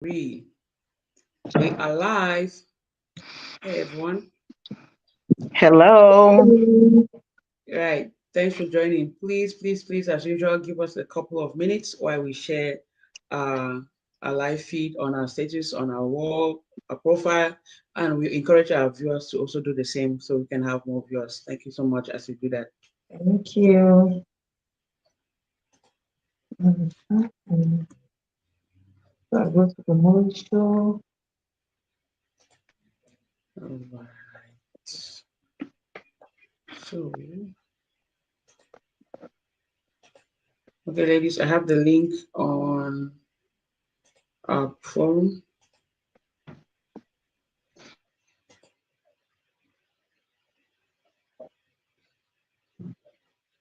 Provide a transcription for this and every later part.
We are live. Hey everyone. Hello. Right. Thanks for joining. Please, as usual, give us a couple of minutes while we share uh, a live feed on our status, on our wall, our profile, and we encourage our viewers to also do the same so we can have more viewers. Thank you so much as you do that. Thank you. Mhm. So I go to the Mollie Show. All right. So, okay, ladies, I have the link on our forum.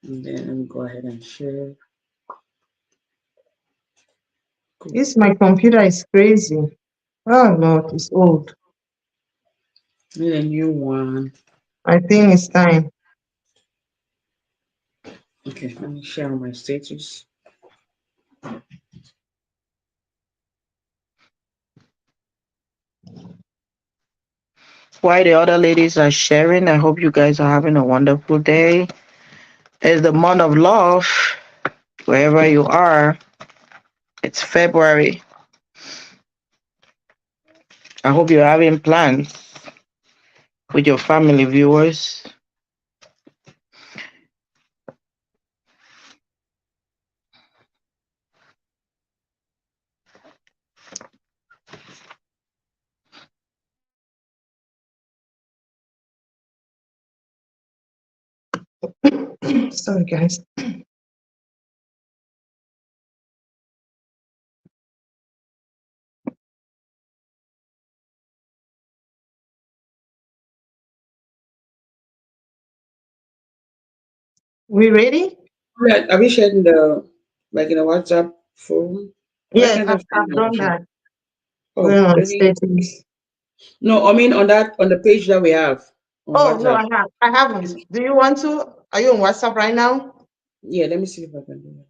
And then let me go ahead and share. Cool. This my computer is crazy. Oh Lord, it's old. Need a new one. I think it's time. Okay, let me share my status. While the other ladies are sharing, I hope you guys are having a wonderful day. It's the month of love. Wherever you are, it's February. I hope you're having plans with your family viewers. Sorry, guys. We ready? Yeah, have you shared in the like in a WhatsApp forum? Why Yes, can't I find I've the done option? that. Going Oh, on maybe status. no. I mean on the page that we have on Oh no, WhatsApp. I haven't. It's, Do you want to? Are you on WhatsApp right now? yeah, let me see if I can do that.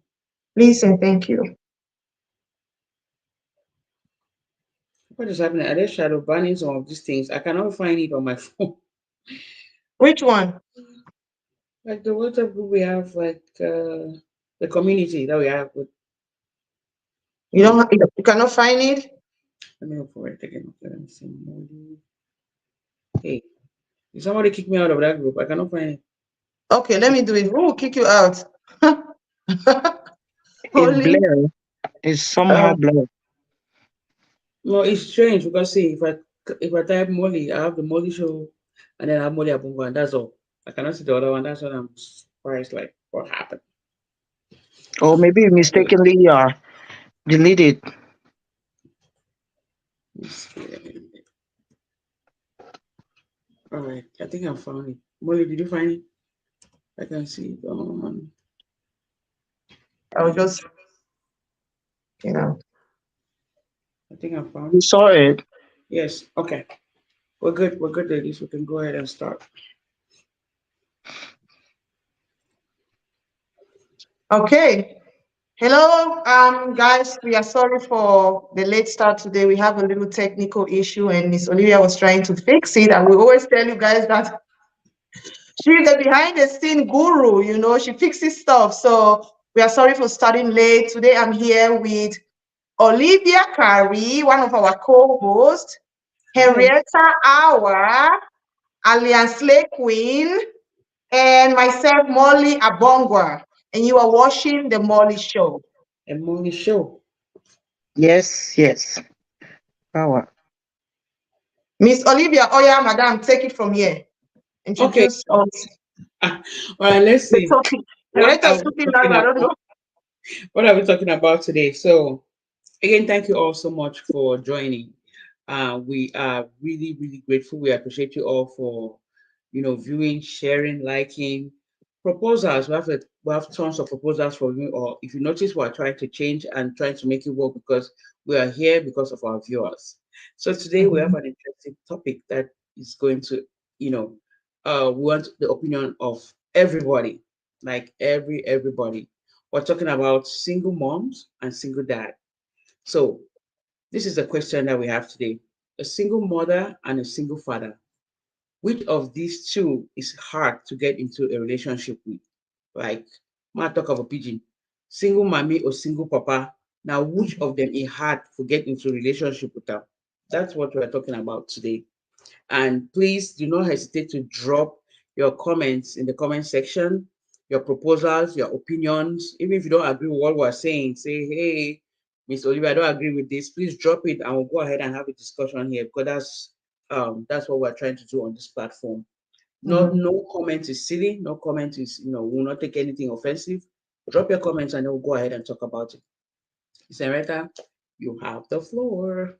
Please and thank you. What is happening? Are they shadow banning some of these things? I cannot find it on my phone. Which one? Like the WhatsApp group we have, like the community that we have with. You don't. You cannot find it. Let me look for it again. Okay, let me see. Hey, did somebody kick me out of that group? I cannot find it. Okay, let me do it. Who will kick you out? It's Holy. blurred. It's somehow Uh, blurred. No, it's strange because see, if I type Molly, I have the Molly show, and then I have Molly Abunga, and that's all. I cannot see the other one. That's what I'm surprised. Like, what happened? Or maybe you Wait, mistakenly deleted. let me see. All right, I think I found it. Molly, did you find it? I can see it on. I'll just, you know. I think I found You it. saw it. Yes. Okay. We're good. We're good, ladies. We can go ahead and start. Okay. Hello, guys. We are sorry for the late start today. We have a little technical issue, and Miss Olivia was trying to fix it. And we always tell you guys that she's the behind the scene guru. You know, she fixes stuff. So we are sorry for starting late. Today, I'm here with Olivia Carey, one of our co-hosts, Hi. Henrietta Hour, Alliance Slay Queen, and myself, Molly Abongwa. And you are watching The Molly Show. A Molly show. Yes, yes. Power. Miss Olivia, oh yeah, madam, take it from here. Okay. Introduce us. All right. Let's The see. topic. What Narrator are is we talking loud, talking I don't about? know. What are we talking about today? So, again, thank you all so much for joining. We are really, really grateful. We appreciate you all for, viewing, sharing, liking, proposals. We have tons of proposals for you. Or if you notice, we're trying to change and trying to make it work because we are here because of our viewers. So today we have Mhm. an interesting topic that is going to, you know, we want the opinion of everybody, like everybody. We're talking about single moms and single dad. So This is the question that we have today. A single mother and a single father. Which of these two is hard to get into a relationship with? Like, ma talk of a pigeon. Single mommy or single papa. Now, which of them is hard to get into relationship with them? That's what we're talking about today. And please do not hesitate to drop your comments in the comment section, your proposals, your opinions. Even if you don't agree with what we're saying, say, hey, Miss Olivia, I don't agree with this. Please drop it and we'll go ahead and have a discussion here because that's what we're trying to do on this platform. Not Mhm. no comment is silly, no comment is, will not take anything offensive. Drop your comments and then we'll go ahead and talk about it. Sarita, you have the floor.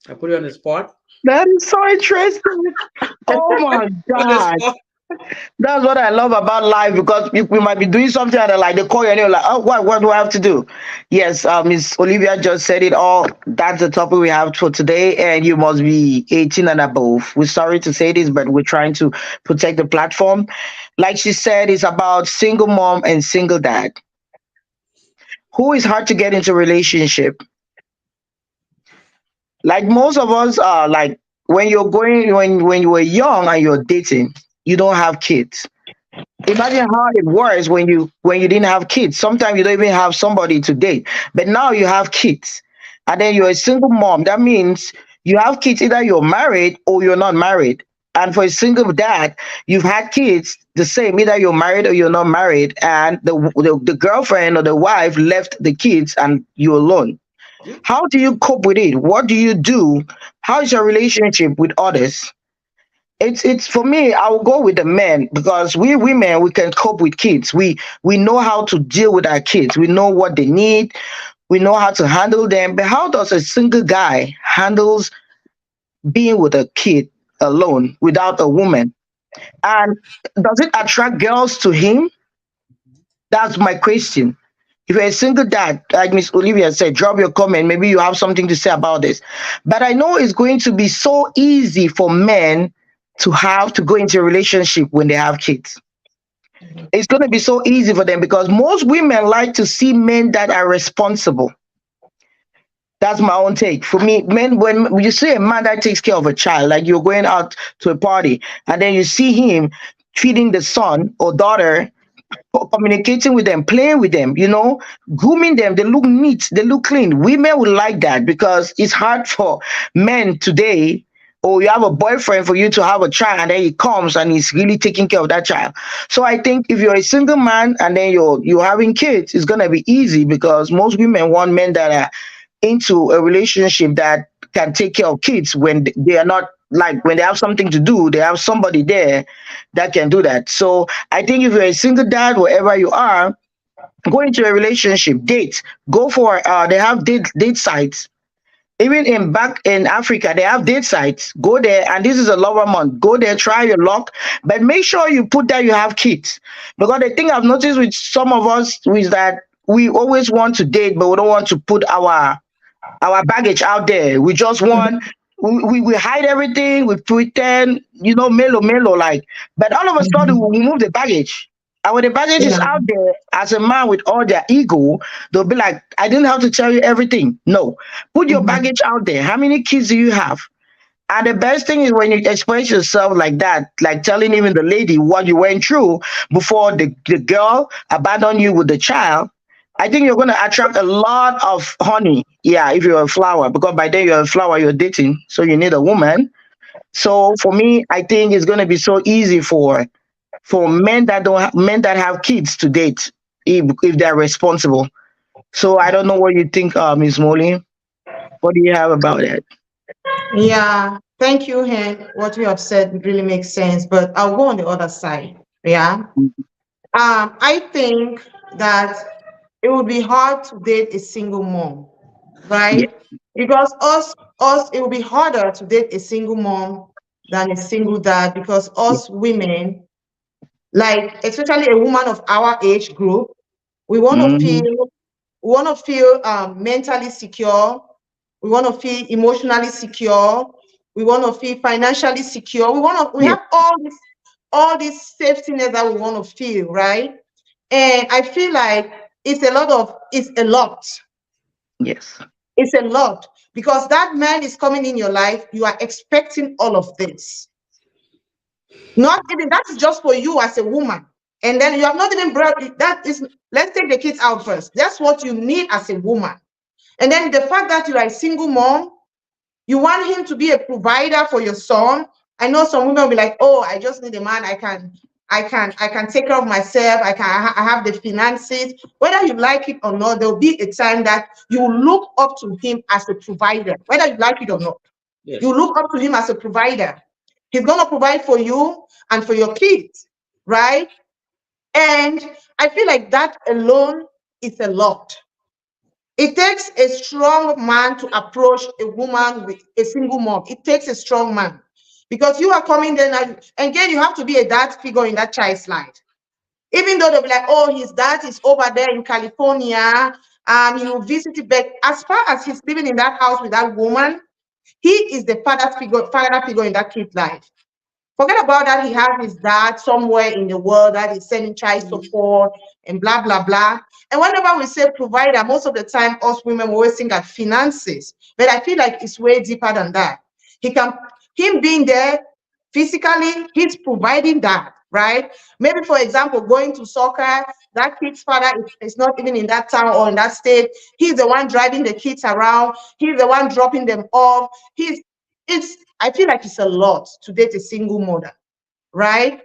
I put you on the spot. That is so interesting. Oh my On the God. spot. That's what I love about life because we might be doing something and they call your name like, oh, what do I have to do? Yes, Miss Olivia just said it all. That's the topic we have for today, and you must be 18 and above. We're sorry to say this, but we're trying to protect the platform. Like she said, it's about single mom and single dad. Who is hard to get into relationship? Like most of us are like when you were young and you're dating, you don't have kids. Imagine how it was when you didn't have kids. Sometimes you don't even have somebody to date, but now you have kids, and then you're a single mom. That means you have kids, either you're married or you're not married. And for a single dad, you've had kids the same, either you're married or you're not married, and the girlfriend or the wife left the kids and you're alone. Yep. How do you cope with it? What do you do? How is your relationship with others? It's for me, I will go with the men because we women we can cope with kids. We know how to deal with our kids. We know what they need. We know how to handle them. But how does a single guy handles being with a kid alone without a woman? And does it attract girls to him? That's my question. If you're a single dad, like Miss Olivia said, drop your comment. Maybe you have something to say about this. But I know it's going to be so easy for men to have to go into a relationship when they have kids. It's going to be so easy for them because most women like to see men that are responsible. That's my own take. For me, men, when you see a man that takes care of a child, like you're going out to a party and then you see him feeding the son or daughter, communicating with them, playing with them, grooming them. They look neat, they look clean. Women would like that because it's hard for men today. Or you have a boyfriend for you to have a child, and then he comes and he's really taking care of that child. So I think if you're a single man and then you're having kids, it's gonna be easy because most women want men that are into a relationship that can take care of kids when they are not, like when they have something to do, they have somebody there that can do that. So I think if you're a single dad, wherever you are, go into a relationship, date, go for they have date sites. Even in back in Africa, they have date sites. Go there, and this is a lover month. Go there, try your luck, but make sure you put that you have kids. Because the thing I've noticed with some of us is that we always want to date, but we don't want to put our baggage out there. We just want we hide everything, we pretend, mellow like. But all of a sudden Mhm. we remove the baggage. And when the baggage is Yeah. out there, as a man with all their ego, they'll be like, I didn't have to tell you everything. No. Put your Mhm. baggage out there. How many kids do you have? And the best thing is when you express yourself like that, like telling even the lady what you went through before the girl abandoned you with the child. I think you're going to attract a lot of honey. Yeah, if you're a flower, because by then you're a flower, you're dating, so you need a woman. So for me, I think it's going to be so easy for men that have kids to date if they're responsible. So I don't know what you think, Miss Molly. What do you have about that? Yeah, thank you, Hen. What you have said really makes sense, but I'll go on the other side. Yeah. I think that it would be hard to date a single mom, Yeah. right? Because it will be harder to date a single mom than a single dad because Yeah. us women, like especially a woman of our age group, we want to feel Mm, mentally secure. We want to feel emotionally secure. We want to feel financially secure. We yeah. have all these safety nets that we want to feel, right? And I feel like it's a lot. Yes. It's a lot because that man is coming in your life. You are expecting all of this. Not even that is just for you as a woman. And then you have not even brought that is, let's take the kids out first. That's what you need as a woman. And then the fact that you are a single mom, you want him to be a provider for your son. I know some women will be like, oh, I just need a man. I can take care of myself. I have the finances. Whether you like it or not, there will be a time that you will look up to him as a provider, whether you like it or not. Yes. You look up to him as a provider. He's going to provide for you and for your kids, right? And I feel like that alone is a lot. It takes a strong man to approach a woman with a single mom. It takes a strong man because you are coming there and again, you have to be a dad figure in that child's life. Even though they'll be like, oh, his dad is over there in California, he will visit it. But as far as he's living in that house with that woman, he is the father figure in that kid's life. Forget about that. He has his dad somewhere in the world that is sending child Mhm. support and blah, blah, blah. And whenever we say provider, most of the time, us women always think at finances. But I feel like it's way deeper than that. He can, him being there physically, he's providing that, right? Maybe, for example, going to soccer, that kid's father is not even in that town or in that state. He's the one driving the kids around. He's the one dropping them off. It's I feel like it's a lot to date a single mother, right?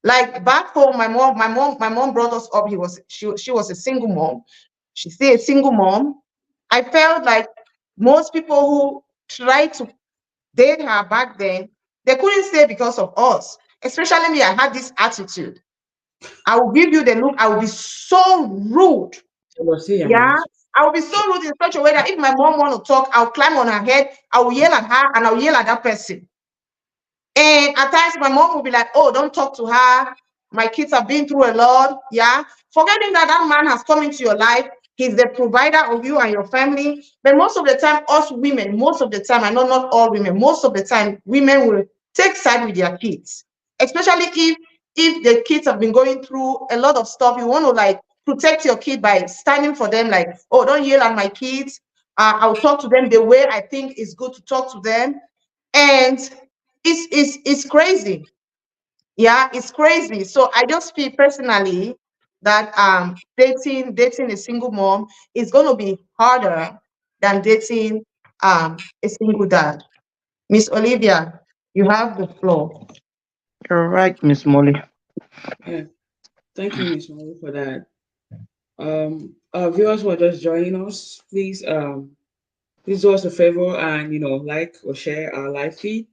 Like back home, my mom brought us up. She was a single mom. She's still a single mom. I felt like most people who tried to date her back then, they couldn't stay because of us. Especially me, I had this attitude. I will give you the look. I will be so rude. Jealousy and Yeah. also. I will be so rude in such a way that if my mom want to talk, I'll climb on her head, I will yell at her, and I'll yell at that person. And at times my mom will be like, oh, don't talk to her. My kids have been through a lot. Yeah. Forgetting that that man has come into your life. He's the provider of you and your family. But most of the time, us women, most of the time, I know not all women, most of the time, women will take side with their kids. Especially if the kids have been going through a lot of stuff. You want to like protect your kid by standing for them, like, oh, don't yell at my kids. I'll talk to them the way I think is good to talk to them. And it's crazy. Yeah, it's crazy. So I just feel personally that dating a single mom is going to be harder than dating a single dad. Miss Olivia, you have the floor. You're right, Miss Molly. Yeah. Thank you, Miss Molly, for that. Our viewers who are just joining us, please do us a favor and like or share our live feed.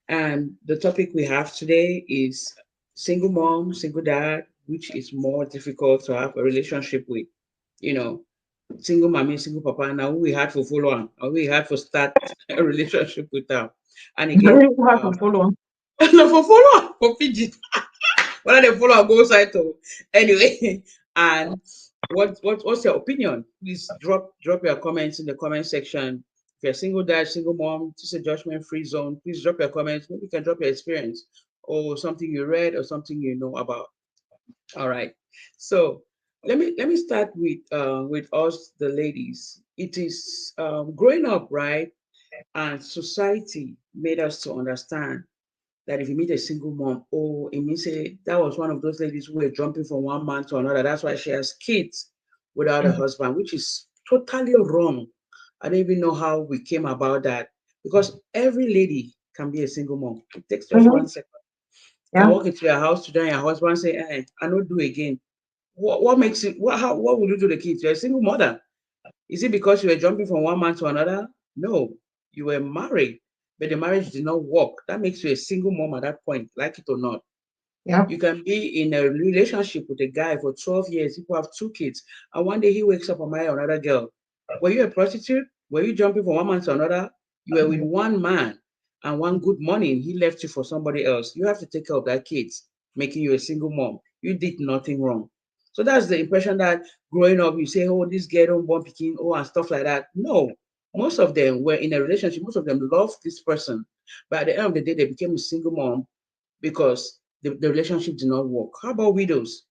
And the topic we have today is single mom, single dad, which is more difficult to have a relationship with. You know, single mommy, single papa. Now we had for follow on, or we had for start a relationship with them. And again, You have to follow. no for follow on for PG. Whether they follow on both sides or anyway. And what's your opinion? Please drop your comments in the comment section. If you're single dad, single mom, this is a judgment free zone. Please drop your comments. Maybe you can drop your experience or something you read or something you know about. All right. So let me start with us the ladies. It is growing up, right? And society made us to understand that if you meet a single mom, oh, it means that was one of those ladies who were jumping from one man to another. That's why she has kids without a husband, which is totally wrong. I don't even know how we came about that because every lady can be a single mom. It takes just Mm-hmm. 1 second. You can Yeah. walk into your house today and your husband say, I don't do again. What makes it, what will you do to the kids? You're a single mother. Is it because you were jumping from one man to another? No, you were married, but the marriage did not work. That makes you a single mom at that point, like it or not. Yeah. You can be in a relationship with a guy for 12 years, people have 2 kids, and one day he wakes up and marry another girl. Were you a prostitute? Were you jumping from one man to another? You were with one man, and one good morning, he left you for somebody else. You have to take care of that kids, making you a single mom. You did nothing wrong. So that's the impression that growing up, you say, oh, this girl don't born picking, oh, and stuff like that. No, most of them were in a relationship. Most of them loved this person. But at the end of the day, they became a single mom because the relationship did not work. How about widows?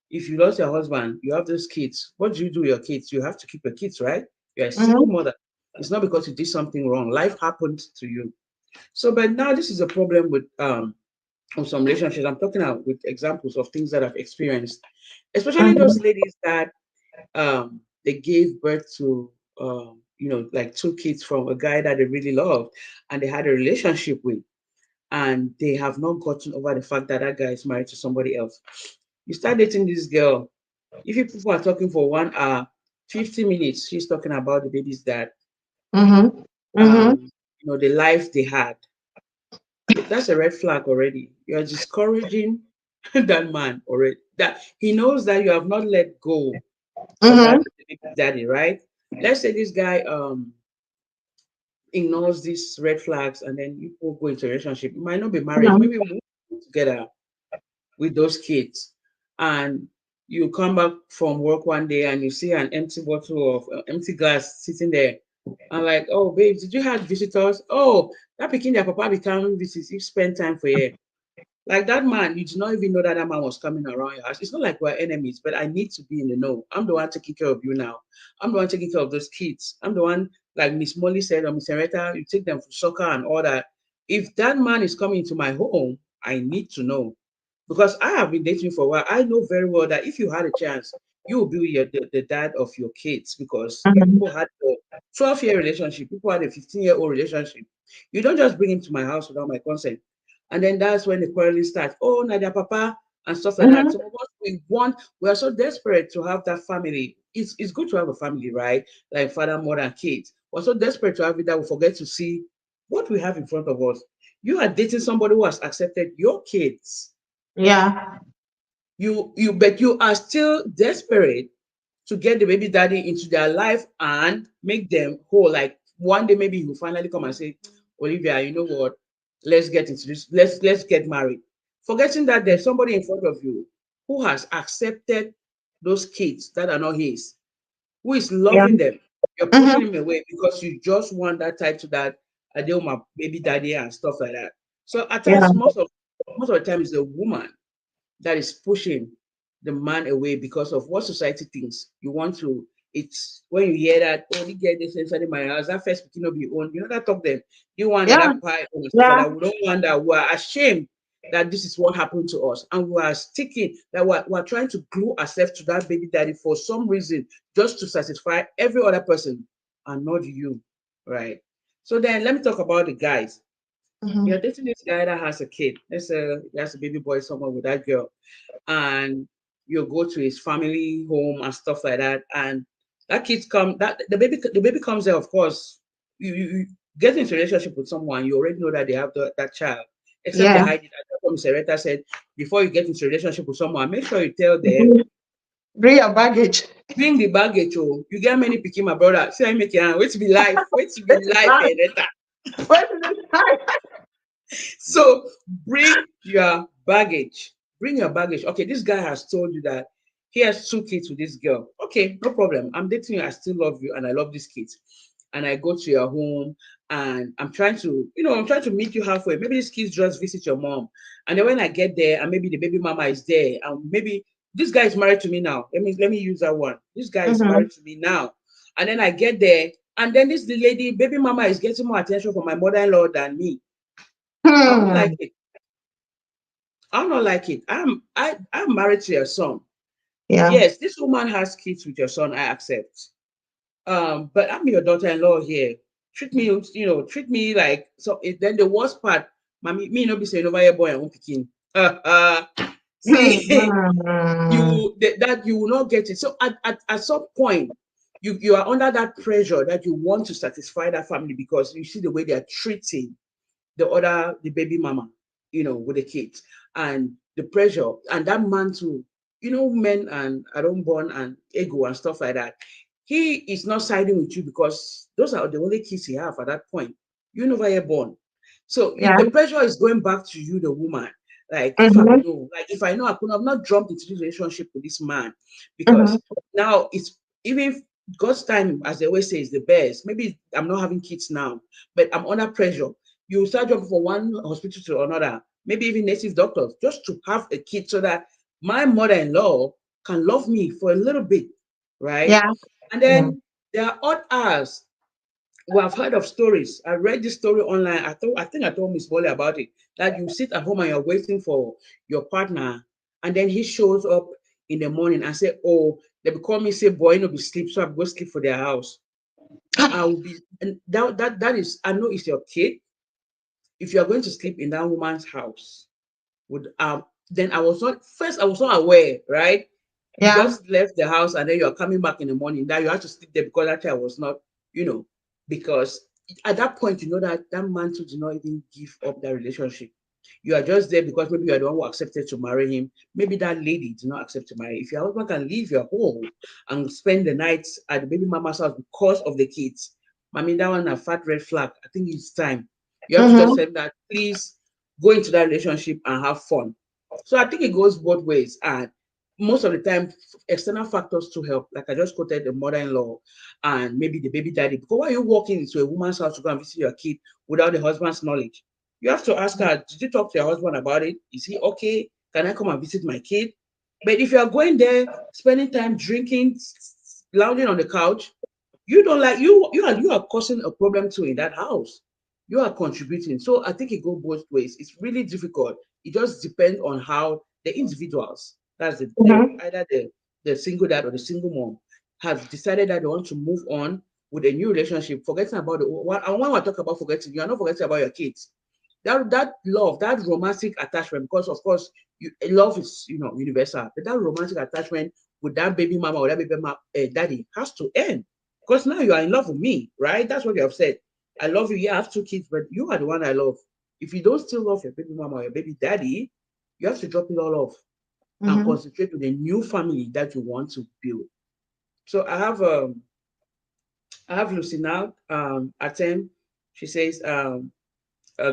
If you lost your husband, you have those kids. What do you do with your kids? You have to keep your kids, right? You're a single Mm-hmm. mother. It's not because you did something wrong. Life happened to you. So, but now this is a problem with some relationships. I'm talking about with examples of things that I've experienced, especially those Mhm. ladies that they gave birth to like two kids from a guy that they really loved and they had a relationship with, and they have not gotten over the fact that that guy is married to somebody else. You start dating this girl. If you people are talking for 1 hour, 50 minutes, she's talking about the baby's dad, Mhm. Mhm. the life they had. That's a red flag already. You're discouraging that man already. That he knows that you have not let go of Mhm. that baby daddy, right? Let's say this guy ignores these red flags and then you both go into a relationship. You might not be married, Mhm. maybe move together with those kids. And you come back from work one day and you see an empty bottle of empty glass sitting there. I'm like, oh, babe, did you have visitors? Oh, that picking their papa become visitors. You spend time for you. Like that man, you did not even know that that man was coming around your house. It's not like we're enemies, but I need to be in the know. I'm the one taking care of you now. I'm the one taking care of those kids. I'm the one, like Miss Molly said, or Miss Henrietta, you take them for soccer and all that. If that man is coming to my home, I need to know. Because I have been dating for a while. I know very well that if you had a chance, you will be the dad of your kids because you Mhm. people had a 12-year relationship, people had a 15-year-old relationship. You don't just bring him to my house without my consent. And then that's when the quarreling starts. Oh, Nadia Papa and stuff like that. Mhm. Some of us we are so desperate to have that family. It's good to have a family, right? Like father, mother, and kids. We're so desperate to have it that we forget to see what we have in front of us. You are dating somebody who has accepted your kids. Yeah. But you are still desperate to get the baby daddy into their life and make them whole. Like one day maybe you finally come and say, Olivia, you know what? Let's get into this. Let's get married. Forgetting that there's somebody in front of you who has accepted those kids that are not his, who is Yeah. loving them. You're pushing Mhm. him away because you just want that type to that I deal my baby daddy and stuff like that. So at Yeah. times, most of the time, it's the woman that is pushing the man away because of what society thinks. You want to, it's when you hear that, oh, you get this inside my house, that first picking up your own, that talk them. You want Yeah. that pie and stuff like Yeah. that. We don't want that. We are ashamed that this is what happened to us. And we are sticking that we're trying to glue ourselves to that baby daddy for some reason, just to satisfy every other person and not you. Right. So then let me talk about the guys. You're Mhm. dating this guy that has a kid. Let's say he has a baby boy somewhere with that girl, and you go to his family home and stuff like that, and that kid come that the baby comes there. Of course, you get into a relationship with someone, you already know that they have that child, except they Yeah. hide it. That's what Mr. Retta said. Before you get into a relationship with someone, make sure you tell them, Mhm. Bring your baggage. bring the baggage. Oh, you get many picking, my brother. Say I make it. Wait to be life. Wait to be This is life, life. Retta. Where is this life? So bring your baggage. Bring your baggage. Okay, this guy has told you that he has two kids with this girl. Okay, no problem. I'm dating you. I still love you and I love these kids. And I go to your home and I'm trying to meet you halfway. Maybe these kids just visit your mom. And then when I get there and maybe the baby mama is there and maybe this guy is married to me now. Let me use that one. This guy is Mhm. married to me now. And then I get there and then this the lady, baby mama is getting more attention from my mother-in-law than me. I won't like Hmm. it. I don't like it. I'm married to your son. Yeah. Yes, this woman has kids with your son. I accept. But I'm your daughter-in-law here. Treat me like so. Then the worst part, mommy, me no be saying over your boy and picking. See, Mhm. that you will not get it. So at some point, you are under that pressure that you want to satisfy that family because you see the way they are treating the baby mama, with the kids and the pressure and that man too, men and I don't born and ego and stuff like that. He is not siding with you because those are the only kids he have at that point. You never yet born. So Yeah. the pressure is going back to you, the woman. Like Mhm. if I know I could have not jumped into this relationship with this man Mhm. because now it's even God's time, as they always say, is the best. Maybe I'm not having kids now, but I'm under pressure. You start jumping from one hospital to another, maybe even native doctors, just to have a kid so that my mother-in-law can love me for a little bit, right? Yeah. And Yeah. then there are odd hours we have heard of stories. I read this story online. I think I told Miss Molly about it. That you sit at home and you're waiting for your partner, and then he shows up in the morning and say, "Oh, they will call me say, boy, no be sleep, so I go sleep for their house." I will be, and that is. I know it's your kid. If you are going to sleep in that woman's house, would then I was not aware, right? You Yeah. just left the house and then you're coming back in the morning. That you have to sleep there because actually I was not, you know, because at that point you know that that man too did not even give up that relationship. You are just there because maybe you are the one who accepted to marry him. Maybe that lady did not accept to marry. If your husband can leave your home and spend the night at the baby mama's house because of the kids, I mean that one a fat red flag. I think it's time. You have to just Mm-hmm. say that please go into that relationship and have fun. So I think it goes both ways. And most of the time, external factors to help, like I just quoted the mother-in-law and maybe the baby daddy. Because why are you walking into a woman's house to go and visit your kid without the husband's knowledge? You have to ask her, did you talk to your husband about it? Is he okay? Can I come and visit my kid? But if you are going there, spending time drinking, lounging on the couch, you don't like you are causing a problem too in that house. You are contributing. So I think it goes both ways. It's really difficult. It just depends on how the individuals, that's Mm-hmm. either the single dad or the single mom, has decided that they want to move on with a new relationship, forgetting about the one. And when we talk about forgetting, you are not forgetting about your kids. That love, that romantic attachment, because of course love is universal, but that romantic attachment with that baby mama or that daddy has to end. Because now you are in love with me, right? That's what you have said. I love you. Yeah, I have two kids, but you are the one I love. If you don't still love your baby mama or your baby daddy, you have to drop it all off and Mm-hmm. concentrate with a new family that you want to build. So I have Lucy now attend. She says,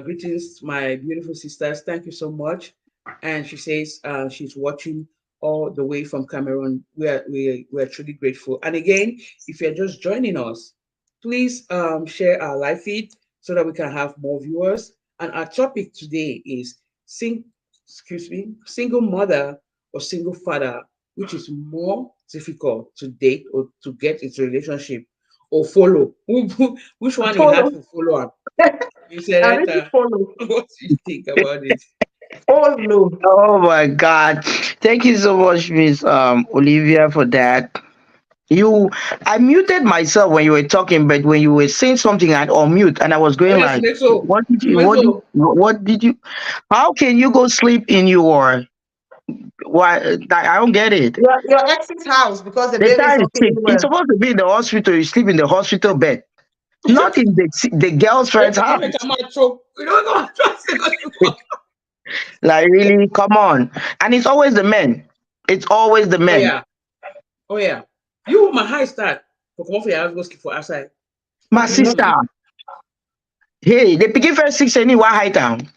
greetings, my beautiful sisters. Thank you so much. And she says she's watching all the way from Cameroon. We are truly grateful. And again, if you're just joining us, please share our live feed so that we can have more viewers. And our topic today is single mother or single father, which is more difficult to date or to get into a relationship or follow. Which one is hard Follow. to follow? Miss I really Loretta, follow. what do you think about it? Follow. Oh my God. Thank you so much, Miss Olivia, for that. You, I muted myself when you were talking, but when you were saying something, I'd unmute, and I was Oh going yes, like, make so. Make what did, so. what did you? How can you go sleep in your? Why? I don't get it. Your ex's house because the The baby is child is not sick. feeling It's well. supposed to be in the hospital. You sleep in the hospital bed, not in the girlfriend's You make house. a man choke. You don't go trust because you walk. Like really, come on. And it's always the men. It's always the Oh men. yeah. Oh yeah. You my high start. For come off your house, go sleep for outside. My You know, sister, hey, they pick first six anywhere high town.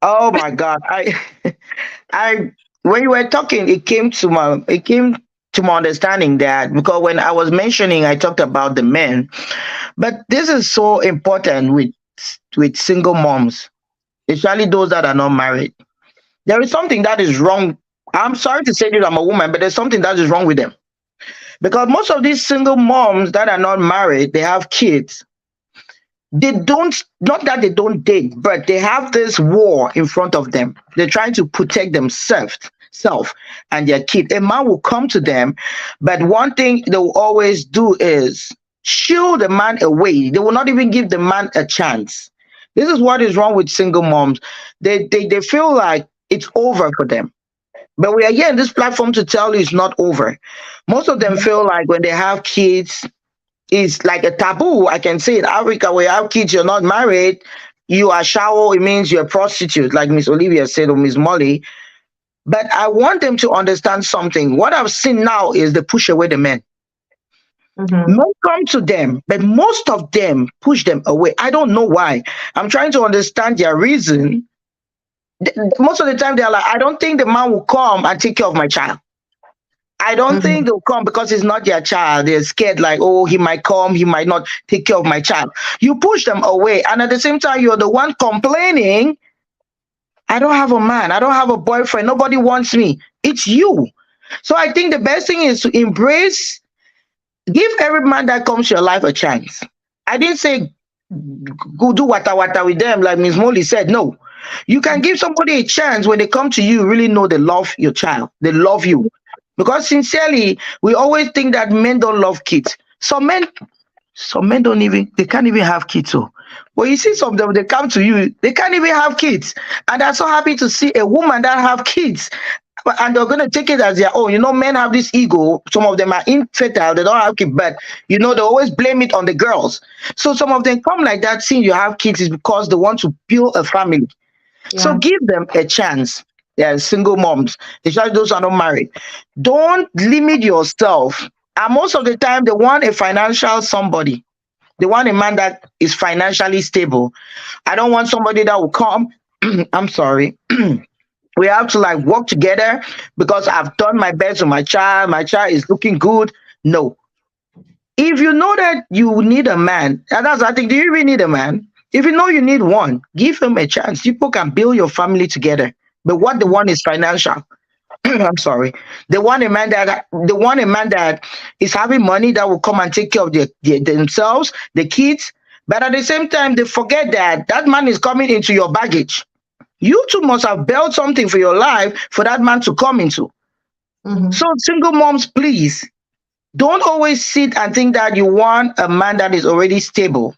Oh my God. I when you were talking, it came to my understanding that because when I was mentioning, I talked about the men, but this is so important with single moms, especially those that are not married. There is something that is wrong. I'm sorry to say this, I'm a woman, but there's something that is wrong with them because most of these single moms that are not married, they have kids. They don't, not that they don't date, but they have this war in front of them. They're trying to protect themselves self and their kid. A man will come to them, but one thing they will always do is shoo the man away. They will not even give the man a chance. This is what is wrong with single moms. They feel like it's over for them, but we are here in this platform to tell you it's not over. Most of them feel like when they have kids, it's like a taboo. I can say in Africa, where you have kids, you're not married, you are shallow, it means you're a prostitute, like Miss Olivia said or Miss Molly. But I want them to understand something. What I've seen now is they push away the men. mm-hmm. Men come to them, but most of them push them away. I don't know why. I'm trying to understand their reason. Most of the time, they're like, I don't think the man will come and take care of my child. I don't Mm-hmm. think they'll come because it's not their child. They're scared, like, oh, he might come, he might not take care of my child. You push them away. And at the same time, you're the one complaining, I don't have a man, I don't have a boyfriend, nobody wants me. It's you. So I think the best thing is to embrace, give every man that comes to your life a chance. I didn't say go do wata wata with them like Miss Molly said. No. You can give somebody a chance when they come to you, really know they love your child. They love you. Because sincerely, we always think that men don't love kids. Some men don't even they can't even have kids. So but you see some of them they come to you, they can't even have kids. And they're so happy to see a woman that have kids. And they're gonna take it as their own. Men have this ego. Some of them are infertile, they don't have kids, but they always blame it on the girls. So some of them come like that, seeing you have kids is because they want to build a family. So Yeah. give them a chance. They're single moms, especially those who are not married. Don't limit yourself. And most of the time, they want a financial somebody. They want a man that is financially stable. I don't want somebody that will come. I'm sorry. We have to like work together because I've done my best with my child. My child is looking good. No. If you know that you need a man, and that's I think, do you really need a man? If you know you need one, give him a chance. People can build your family together. But what they want is financial. I'm sorry. They want a man that is having money that will come and take care of themselves, the kids. But at the same time, they forget that that man is coming into your baggage. You too must have built something for your life for that man to come into. Mm-hmm. So single moms, please don't always sit and think that you want a man that is already stable.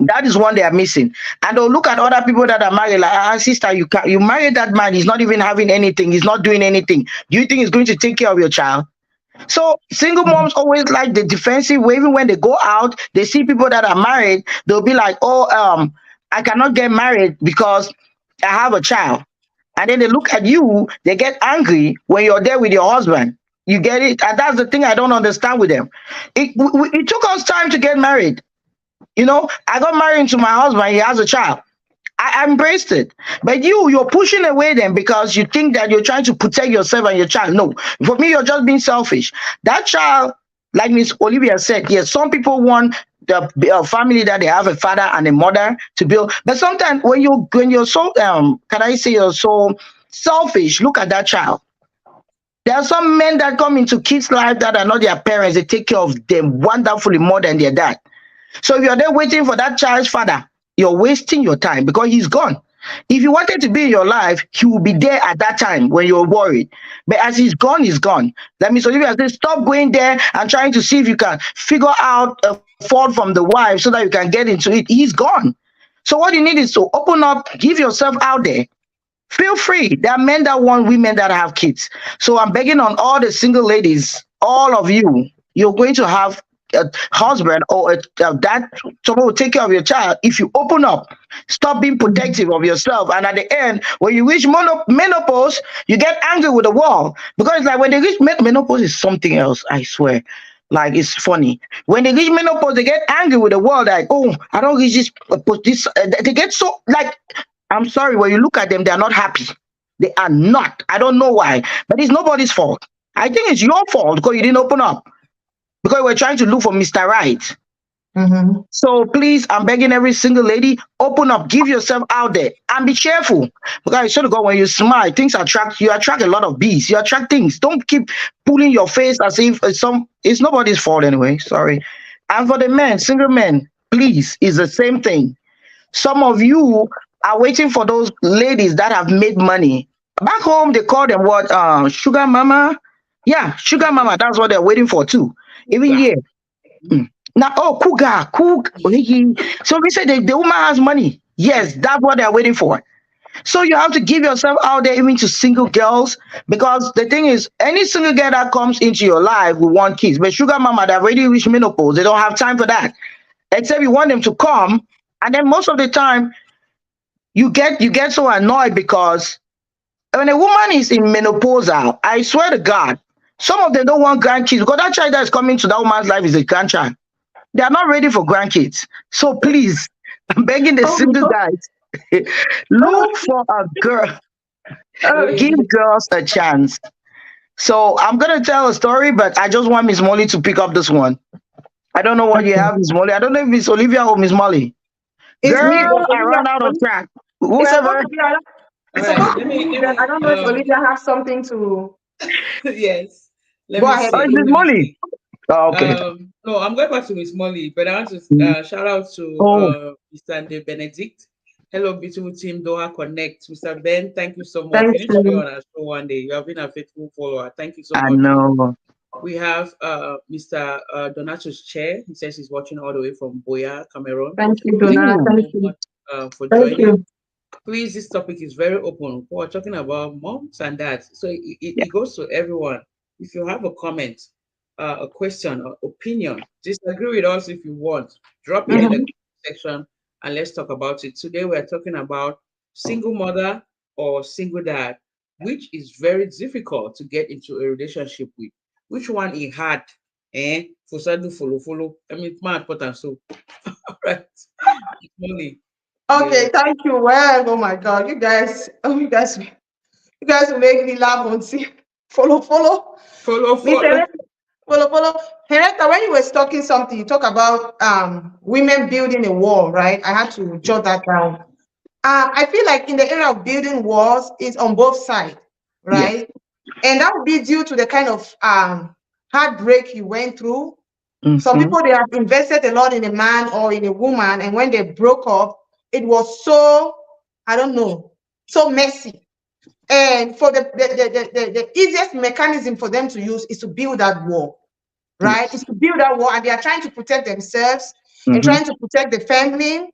That is one they are missing. And they'll look at other people that are married like, sister, you married that man, he's not even having anything, he's not doing anything. Do you think he's going to take care of your child? So single Mm-hmm. moms always like the defensive way. Even when they go out, they see people that are married, they'll be like, oh, I cannot get married because I have a child. And then they look at you, they get angry when you're there with your husband. You get it? And that's the thing I don't understand with them. It took us time to get married. I got married to my husband, he has a child. I embraced it. But you're pushing away them because you think that you're trying to protect yourself and your child. No, for me, you're just being selfish. That child, like Miss Olivia said, yes, some people want the family that they have a father and a mother to build. But sometimes when you're so can I say you're so selfish, look at that child. There are some men that come into kids' life that are not their parents. They take care of them wonderfully more than their dad. So if you're there waiting for that child's father, you're wasting your time because he's gone. If you wanted to be in your life, he will be there at that time when you're worried. But as he's gone, he's gone. Let me so you say, stop going there and trying to see if you can figure out a fault from the wife so that you can get into it. He's gone. So what you need is to open up, give yourself out there. Feel free. There are men that want women that have kids. So I'm begging on all the single ladies, all of you, you're going to have a husband or a dad, someone will take care of your child if you open up. Stop being protective of yourself. And at the end, when you reach menopause, you get angry with the world. Because it's like when they reach menopause is something else, I swear. Like it's funny. When they reach menopause, they get angry with the world. Like, oh, I don't reach this. They get so like, I'm sorry, when you look at them, they are not happy. They are not. I don't know why, but it's nobody's fault. I think it's your fault because you didn't open up. Because we're trying to look for Mr. Right. Mm-hmm. So please, I'm begging every single lady, open up, give yourself out there, and be careful. Because I sort of go when you smile, things attract you attract a lot of bees. You attract things. Don't keep pulling your face as if it's nobody's fault anyway. Sorry. And for the men, single men, please, it's the same thing. Some of you are waiting for those ladies that have made money. Back home, they call them what? Sugar mama? Yeah, sugar mama. That's what they're waiting for too. Even here. Now, oh, cougar, cook. So we say the woman has money. Yes, that's what they're waiting for. So you have to give yourself out there even to single girls because the thing is, any single girl that comes into your life will want kids. But sugar mama that already reached menopause, they don't have time for that. Except you want them to come, and then most of the time you get so annoyed because when a woman is in menopausal, I swear to God, some of them don't want grandkids because that child that is coming to that woman's life is a grandchild. They are not ready for grandkids. So please, I'm begging the Oh, single guys, look for a girl. Give girls a chance. So I'm gonna tell a story, but I just want Miss Molly to pick up this one. I don't know what you okay. have, Miss Molly. I don't know if it's Olivia or Miss Molly. It's me, but Girl, I Olivia. ran out of track. It's supposed Whoever. to be. All It's right. supposed to be me. Then I don't know if Olivia has something to Yes. Let go me ahead. Oh, it's see. Miss Let me Molly. see. Oh, okay. No, I'm going back to Miss Molly, but I want to Mm. shout out to Oh, Mr. De Benedict. Hello, beautiful team Doha Connect. Mr. Ben, thank you so much. Thank You need to be you. on our show one day. You have been a faithful follower. Thank you so I much. know. We have Mr. Donato's chair. He says he's watching all the way from Boya, Cameroon. Thank you, Thank Donna. you Mm. Thank so you. much for Thank joining. you. Please, this topic is very open. We're talking about moms and dads. So Yeah. it goes to everyone. If you have a comment, a question, or opinion, disagree with us if you want, drop it in the Mhm. comment section and let's talk about it. Today, we're talking about single mother or single dad, which is very difficult to get into a relationship with. Which one is hard? For sadu follow. I mean, it's more important. So, all right, Molly, Okay, yeah, thank you. Well, oh my God, you guys, you guys will make me laugh and see. Follow. Miss follow. Henrietta, follow. Henrietta, when you were talking something, you talk about women building a wall, right? I had to jot that down. I feel like in the area of building walls is on both sides, Yeah. right? And that would be due to the kind of heartbreak you went through. Some Mm-hmm. people they have invested a lot in a man or in a woman, and when they broke up, it was so, I don't know, so messy. And for the easiest mechanism for them to use is to build that wall, right? Is Yes. to build that wall, and they are trying to protect themselves and Mm-hmm. trying to protect the family,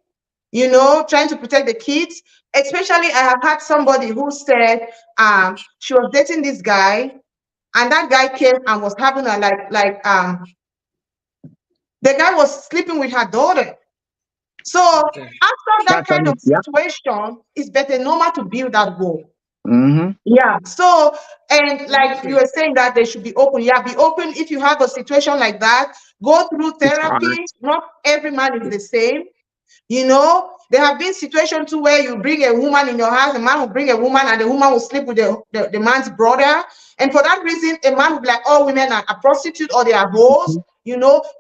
trying to protect the kids. Especially, I have had somebody who said she was dating this guy, and that guy came and was having a the guy was sleeping with her daughter. So Okay. after that That's kind of yeah. situation, it's better normal to build that wall. Mm-hmm. Yeah. So, and like you Honestly, were saying that they should be open. Yeah, be open if you have a situation like that. Go through It's hard. therapy. Not every man is the same. There have been situations too where you bring a woman in your house, a man will bring a woman, and the woman will sleep with the man's brother. And for that reason, a man will be like, all women are a prostitute or they are hoes. Mhm.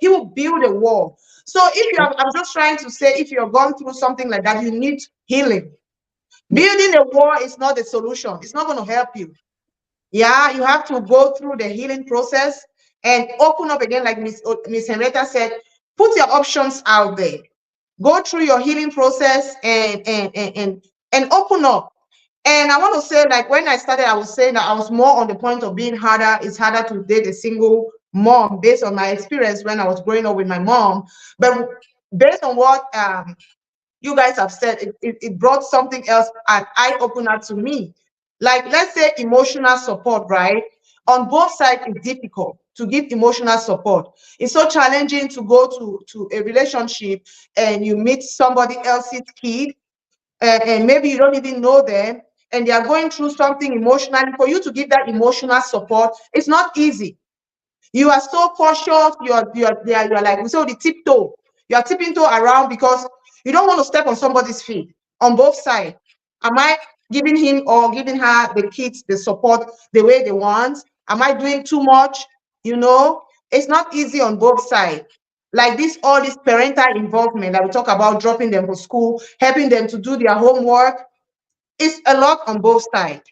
He will build a wall. So if you have, I'm just trying to say, if you're going through something like that, you need healing. Yeah. Building a wall is not the solution. It's not going to help you. Yeah, you have to go through the healing process and open up again, like Miss Henrietta said, put your options out there. Go through your healing process and open up. And I want to say, like when I started, I was saying that I was more on the point of being harder. It's harder to date a single mom based on my experience when I was growing up with my mom. But based on what you guys have said, it brought something else, an eye opener to me. Like, let's say emotional support, right? On both sides, it's difficult to give emotional support. It's so challenging to go to a relationship and you meet somebody else's kid, and maybe you don't even know them, and they are going through something emotionally. For you to give that emotional support, it's not easy. You are so cautious. You're there. You're like we say the tiptoe. You are tipping toe around because you don't want to step on somebody's feet on both sides. Am I giving him or giving her the kids the support the way they want? Am I doing too much? It's not easy on both sides. Like all this parental involvement that we talk about, dropping them for school, helping them to do their homework. It's a lot on both sides.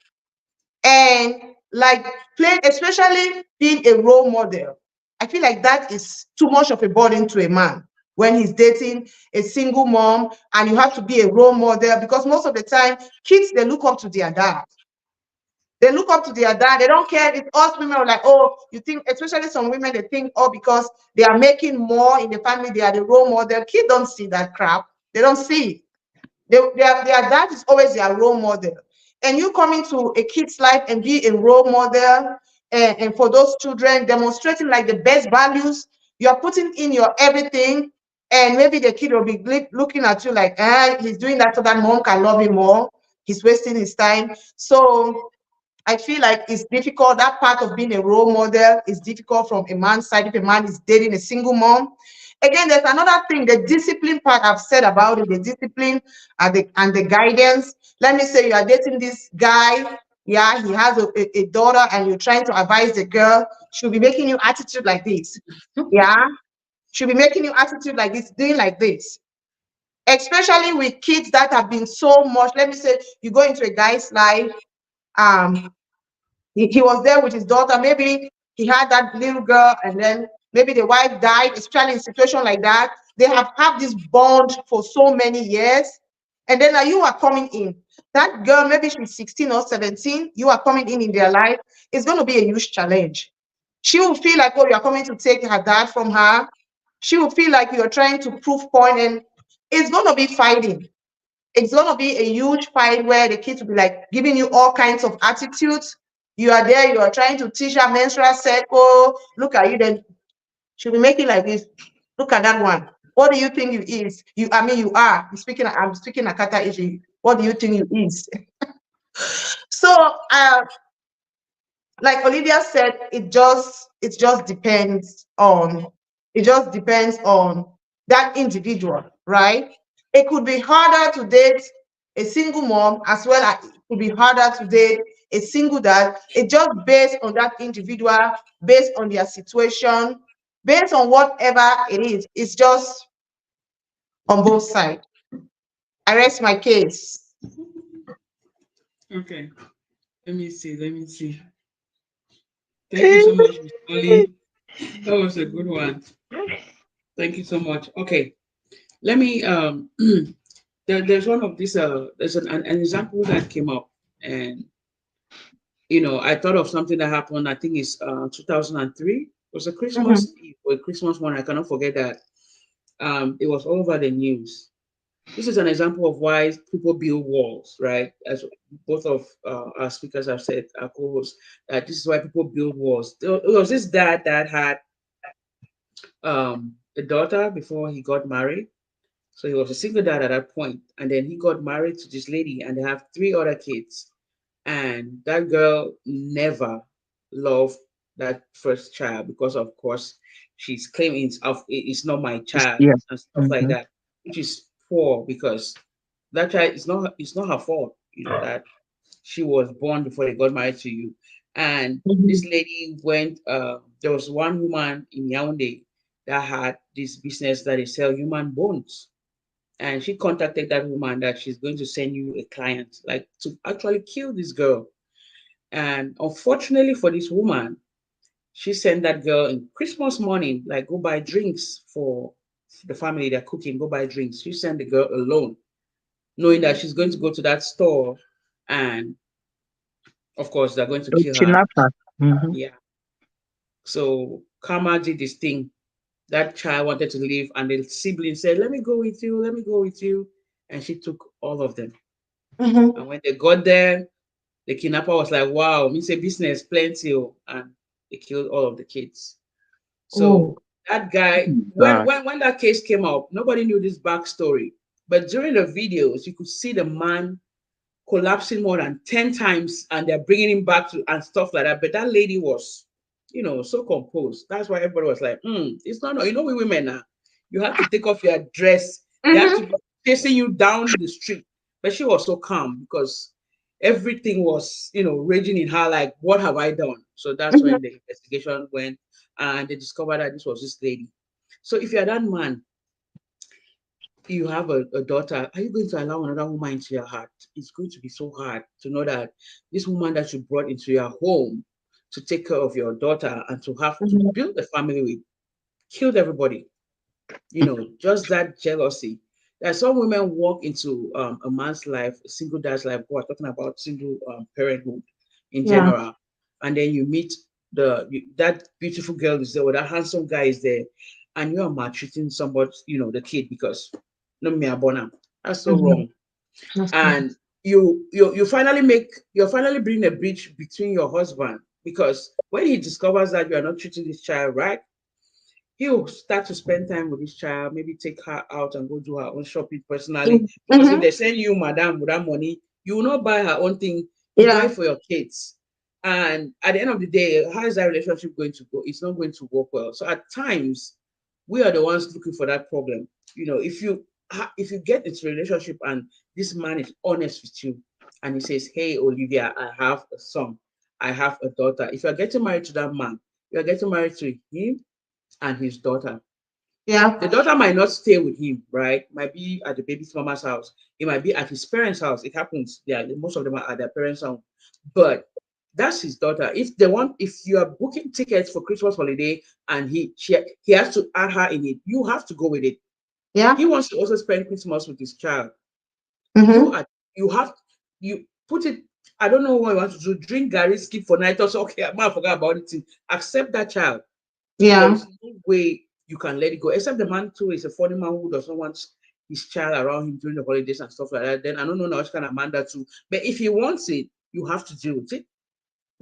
And like playing, especially being a role model, I feel like that is too much of a burden to a man when he's dating a single mom and you have to be a role model, because most of the time kids, they look up to their dad. They look up to their dad. They don't care if us women are like, oh, you think, especially some women, they think, oh, because they are making more in the family, they are the role model. Kids don't see that crap. They don't see it. Their dad is always their role model. And you come into a kid's life and be a role model, and for those children, demonstrating like the best values, you're putting in your everything. And maybe the kid will be looking at you like, he's doing that so that mom can love him more. He's wasting his time. So I feel like it's difficult. That part of being a role model is difficult from a man's side if a man is dating a single mom. Again, there's another thing, the discipline part I've said about it, the discipline and the guidance. Let me say you are dating this guy, yeah, he has a daughter, and you're trying to advise the girl, she'll be making you attitude like this. Yeah, she'll be making you attitude like this, doing like this. Especially with kids that have been so much. Let me say you go into a guy's life, um, he was there with his daughter. Maybe he had that little girl, and then maybe the wife died, especially in situation like that. They have had this bond for so many years. And then now you are coming in. That girl, maybe she's 16 or 17, you are coming in their life. It's going to be a huge challenge. She will feel like, oh, you are coming to take her dad from her. She will feel like you're trying to prove point, and it's going to be fighting. It's going to be a huge fight where the kids will be like giving you all kinds of attitudes. You are there, you are trying to teach her menstrual cycle. Look at you, then she'll be making like this. Look at that one. What do you think you is? You, I mean, you are. I'm speaking Akata issue. What do you think you is? So, like Olivia said, it just depends on that individual, right? It could be harder to date a single mom as well as it could be harder to date a single dad. It just based on that individual, based on their situation, based on whatever it is. It's just on both sides. I rest my case. Okay. Let me see. Let me see. Thank you so much, Miss Molly. That was a good one. Thank you so much. Okay. Let me there's one of these there's an example that came up, and I thought of something that happened. I think it's 2003. It was a Mhm, Christmas Eve or a Christmas morning. I cannot forget that. It was all over the news. This is an example of why people build walls, right? As both of our speakers have said, our co-hosts, that this is why people build walls. There was this dad that had a daughter before he got married. So he was a single dad at that point, and then he got married to this lady, and they have three other kids. And that girl never loved that first child because, of course, she's claiming it's not my child Yeah. and stuff like Mm-hmm. that, which is poor because that child is not her fault. That she was born before they got married to you. And this mhm, lady went. There was one woman in Yaoundé that had this business that they sell human bones, and she contacted that woman that she's going to send you a client, like to actually kill this girl. And unfortunately for this woman, she sent that girl in Christmas morning, like go buy drinks for the family they're cooking, go buy drinks. She sent the girl alone, knowing that she's going to go to that store, and of course they're going to So kill her. Chinapa. Mm-hmm. Yeah. So Karma did this thing. That child wanted to leave, and the sibling said, "Let me go with you, let me go with you." And she took all of them. mhm, And when they got there, the kidnapper was like, "Wow, me say business plenty," and they killed all of the kids. So oh, that guy, when God. when when that case came up, nobody knew this backstory. But during the videos, you could see the man collapsing more than 10 times, and they're bringing him back to and stuff like that. But that lady was, so composed. That's why everybody was like, it's not. We women now, you have to take off your dress. They have to mhm, be chasing you down the street. But she was so calm because everything was, raging in her. Like, what have I done? So that's mhm, when the investigation went, and they discovered that this was this lady. So if you're that man, you have a daughter, are you going to allow another woman into your heart? It's going to be so hard to know that this woman that you brought into your home to take care of your daughter and to have to mhm, build a family with killed everybody. Just that jealousy. That some women walk into a man's life, a single dad's life, who are talking about single parenthood in yeah, general, and then you meet that beautiful girl is there, or that handsome guy is there, and you are maltreating somebody, the kid because no me abona. That's so mhm, wrong. that's And nice. you're finally bringing a bridge between your husband, because when he discovers that you are not treating this child right, he'll start to spend time with his child, maybe take her out and go do her own shopping personally. Mhm, Because if mhm, they send you, madam, with that money, you will not buy her own thing, you buy yeah, for your kids. And at the end of the day, how is that relationship going to go? It's not going to work well. So at times, we are the ones looking for that problem. If you get into a relationship and this man is honest with you and he says, "Hey, Olivia, I have a son, I have a daughter." If you're getting married to that man, you're getting married to him and his daughter. The yeah, daughter might not stay with him, right? Might be at the baby's mama's house. It might be at his parents' house. It happens. Yeah, most of them are at their parents' house. But That's his daughter. If you are booking tickets for Christmas holiday and he has to add her in it, you have to go with it. He Yeah. wants to also spend Christmas with his child. You Mm-hmm. are you have you put it. I don't know what you want to do. Drink Gary, skip for night. Also, okay, I might forget about it. Accept that child. There Yeah. is no way you can let it go. Except the man too is a funny man who does not want his child around him during the holidays and stuff like that. Then I don't know now which kind of man that too. But if he wants it, you have to deal with it.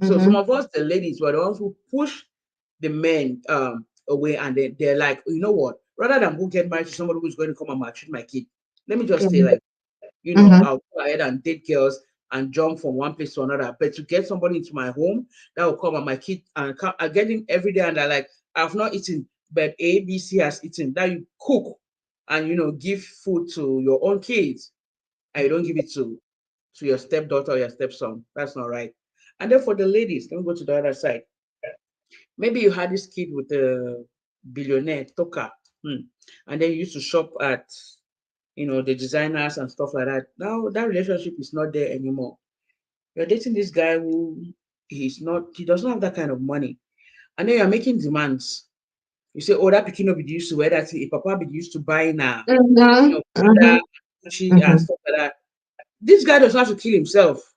So some Mm-hmm. of us, the ladies, were the ones who push the men away, and they're like, you know what? Rather than go get married to somebody who's going to come and maltreat my kid, let me just stay like, Mm-hmm. I'll go ahead and date girls and jump from one place to another. But to get somebody into my home that will come and my kid and come, I get him every day and they're like, I've not eaten, but A, B, C has eaten. That you cook and give food to your own kids and you don't give it to your stepdaughter or your stepson. That's not right. And then for the ladies, let me go to the other side. Maybe you had this kid with a billionaire, Toka, and then you used to shop at the designers and stuff like that. Now that relationship is not there anymore. You're dating this guy who he doesn't have that kind of money. And then you're making demands. You say, oh, that Pikino be used to wear that thing. If Papa be used to buy now, Mm-hmm. Prada, Mm-hmm. Gucci and Mm-hmm. stuff like that. This guy doesn't have to kill himself.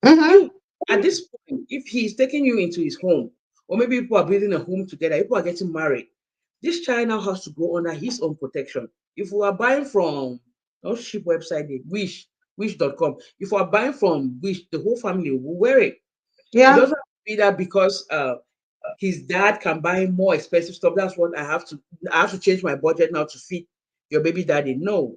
Mm-hmm. You at this point, if he's taking you into his home, or maybe people are building a home together, people are getting married, this child now has to go under his own protection. If we are buying from no cheap website, wish.com, if we are buying from Wish, the whole family will wear it. It Yeah. doesn't have to be that because his dad can buy more expensive stuff. That's what I have to change my budget now to fit your baby daddy. No,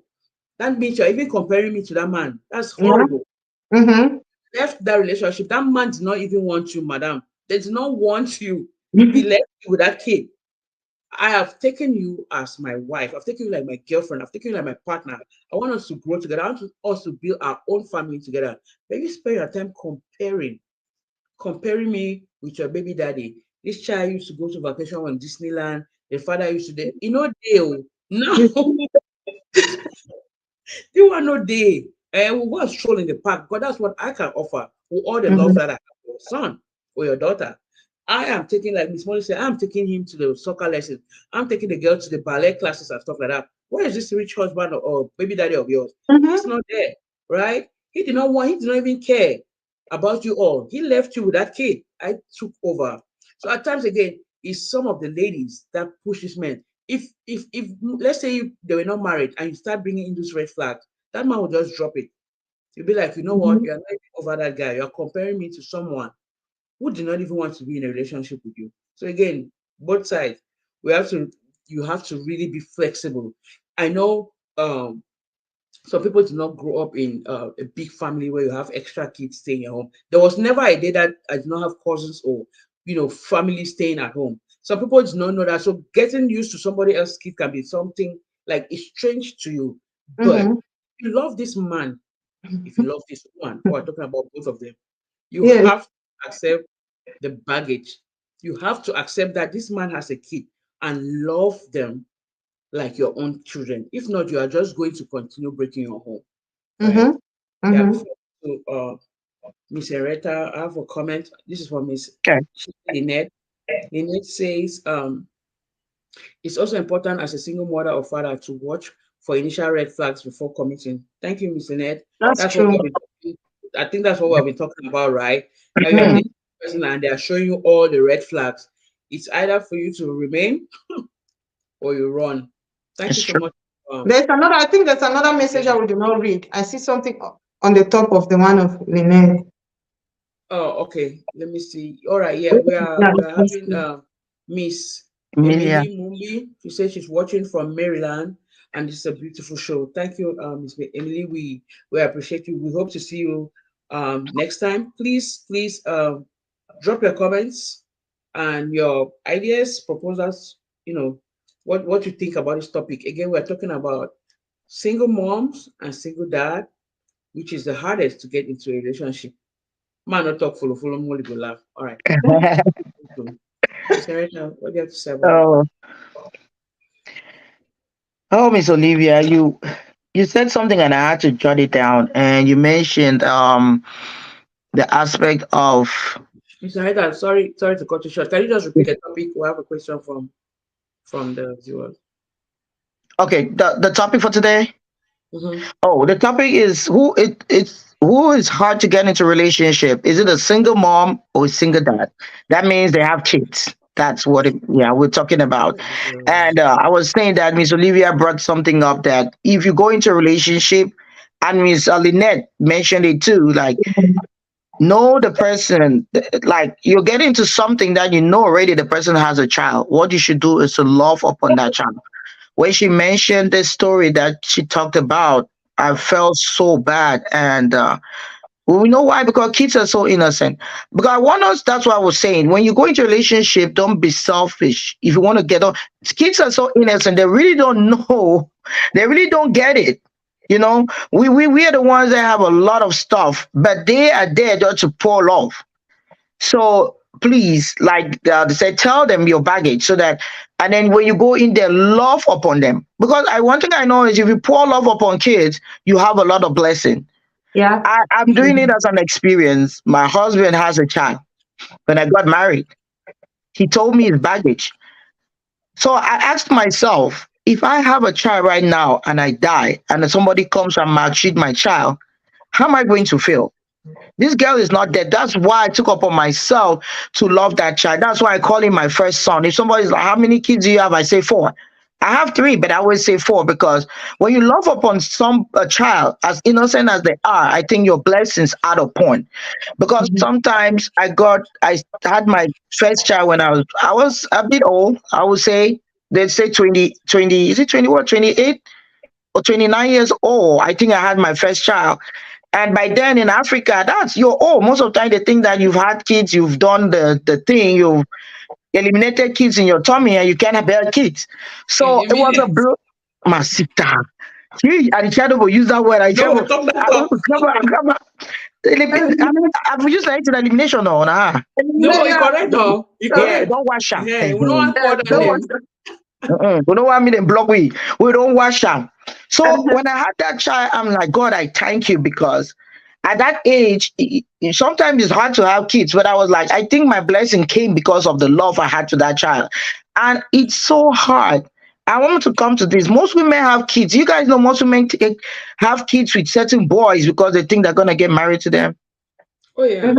that means you're even comparing me to that man. That's Yeah. horrible. Mm-hmm. Left that relationship. That man did not even want you, madam. They did not want you. He left you with that kid. I have taken you as my wife. I've taken you like my girlfriend. I've taken you like my partner. I want us to grow together. I want us to build our own family together. But you spend your time comparing me with your baby daddy. This child used to go to vacation on Disneyland. The father used to, deal. No, you are no day. And we'll go and stroll in the park because that's what I can offer with all the love Mm-hmm. that I have for your son or your daughter. I am taking, like Miss Molly said, I'm taking him to the soccer lessons. I'm taking the girl to the ballet classes and stuff like that. Where is this rich husband or baby daddy of yours? He's Mm-hmm. not there, right? He did not even care about you all. He left you with that kid. I took over. So at times again, it's some of the ladies that push this man. If let's say they were not married and you start bringing in those red flags, that man will just drop it. You'll be like, you know what? Mm-hmm. You're not even over that guy. You're comparing me to someone who did not even want to be in a relationship with you. So again, both sides, we have to you have to really be flexible. I know some people did not grow up in a big family where you have extra kids staying at home. There was never a day that I did not have cousins or family staying at home. Some people did not know that. So getting used to somebody else's kid can be something like it's strange to you. But Mm-hmm. if you love this man, if you love this woman, or talking about both of them, you Yes. have to accept the baggage. You have to accept that this man has a kid and love them like your own children. If not, you are just going to continue breaking your home, right? Mm-hmm. Yeah, Mm-hmm. before to Miss Ereta, I have a comment. This is from Miss Okay. Lynette. Lynette says, it's also important as a single mother or father to watch for initial red flags before committing. Thank you, Miss Lynette. That's That's what true. we've been talking. I think that's what we've been talking about, right? Now you are Mm-hmm. dating a person and they are showing you all the red flags. It's either for you to remain or you run. Thank you It's so true. much. Um, There's another, I think there's another message I would not read. I see something on the top of the one of Lynette. oh, okay. Let me see. All right, yeah, we are having Miss Emilia. Emily Mumbi. She says she's watching from Maryland, and it's a beautiful show. Thank you, Miss Emily. We appreciate you. We hope to see you next time. Please drop your comments and your ideas, proposals. What you think about this topic. Again, we're talking about single moms and single dad, which is the hardest to get into a relationship. Man, not talk follow, Molly go laugh. All right. So, Miss Rachel, what do you have to say about Oh, oh, Miss Olivia, you said something and I had to jot it down. And you mentioned the aspect of. Mr. Haidar, sorry to cut you short. Can you just repeat the topic? We have a question from the viewers. Okay, the topic for today. Mm-hmm. Oh, the topic is who is hard to get into relationship. Is it a single mom or a single dad? That means they have kids. That's what yeah, we're talking about. And I was saying that Miss Olivia brought something up that if you go into a relationship, and Miss Lynette mentioned it too, like know the person, like you're getting into something that you know already the person has a child. What you should do is to love upon that child. When she mentioned this story that she talked about, I felt so bad. And we know why, because kids are so innocent. Because I want us, that's what I was saying. When you go into a relationship, don't be selfish. If you want to get on, kids are so innocent. They really don't know. They really don't get it. You know, we are the ones that have a lot of stuff, but they are there just to pour love. So please, like they said, tell them your baggage so that, and then when you go in there, love upon them. Because one thing I know is if you pour love upon kids, you have a lot of blessing. Yeah. I'm doing it as an experience. My husband has a child. When I got married, he told me his baggage. So I asked myself, if I have a child right now and I die, and then somebody comes and maltreat my child, how am I going to feel? This girl is not dead. That's why I took upon myself to love that child. That's why I call him my first son. If somebody's like, how many kids do you have? I say four. I have three, but I always say four because when you love upon a child, as innocent as they are, I think your blessings add a point. Because sometimes I had my first child when I was a bit old. I would say they'd say 20, is it 20 what, 28 or 29 years old. I think I had my first child. And by then in Africa, that's you're old. Most of the time they think that you've had kids, you've done the thing, you've eliminated kids in your tummy and you can't bear kids. So it was a Eliminate. masita. See, I tried to use that word. No, talk that I talk. I've used like elimination now. Nah. No, you correct though. You Yeah, correct. don't wash them. Yeah, we don't want to call that Don't name. want We don't want me to block we don't wash them. So when I had that child, I'm like, God, I thank you because at that age, sometimes it's hard to have kids, but I was like, I think my blessing came because of the love I had to that child. And it's so hard. I want to come to this. Most women have kids. You guys know most women have kids with certain boys because they think they're going to get married to them. Oh yeah.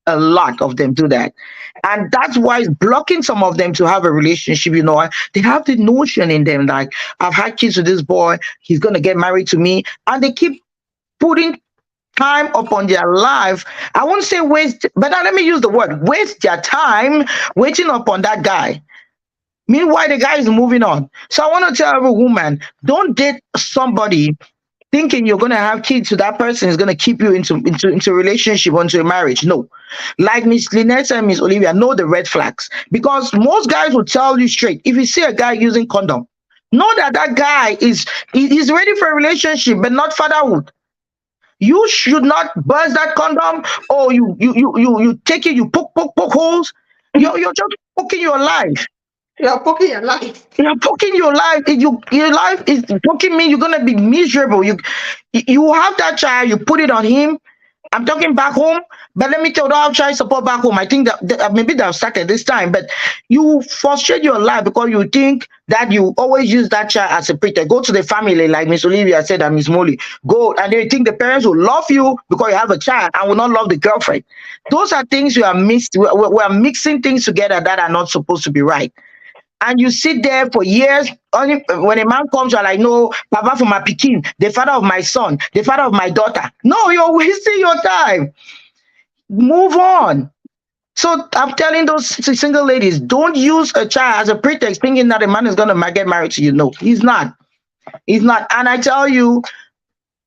A lot of them do that, and that's why it's blocking some of them to have a relationship. They have the notion in them like, I've had kids with this boy, he's going to get married to me, and they keep putting time upon their life. I won't say waste, but now let me use the word waste their time waiting upon that guy. Meanwhile the guy is moving on. So I want to tell every woman, don't date somebody thinking you're going to have kids with that person is going to keep you into a relationship, into a marriage. No. Like Miss Lynette and Miss Olivia, know the red flags. Because most guys will tell you straight, if you see a guy using condom, know that that guy is ready for a relationship, but not fatherhood. You should not burst that condom, or you take it, you poke holes. You're just poking your life. You're poking your life. You're poking your life. Your life is poking me. You're gonna be miserable. You have that child. You put it on him. I'm talking back home, but let me tell you, don't have child support back home. I think that maybe they've started this time, but you frustrate your life because you think that you always use that child as a pretext. Go to the family, like Miss Olivia said and Miss Mollie. Go, and they think the parents will love you because you have a child and will not love the girlfriend. Those are things you are mixed. We are mixing things together that are not supposed to be right. And you sit there for years. Only when a man comes, you're like, no, Papa for my pikin, the father of my son, the father of my daughter. No, you're wasting your time. Move on. So I'm telling those single ladies, don't use a child as a pretext thinking that a man is going to get married to you. No, he's not. He's not. And I tell you,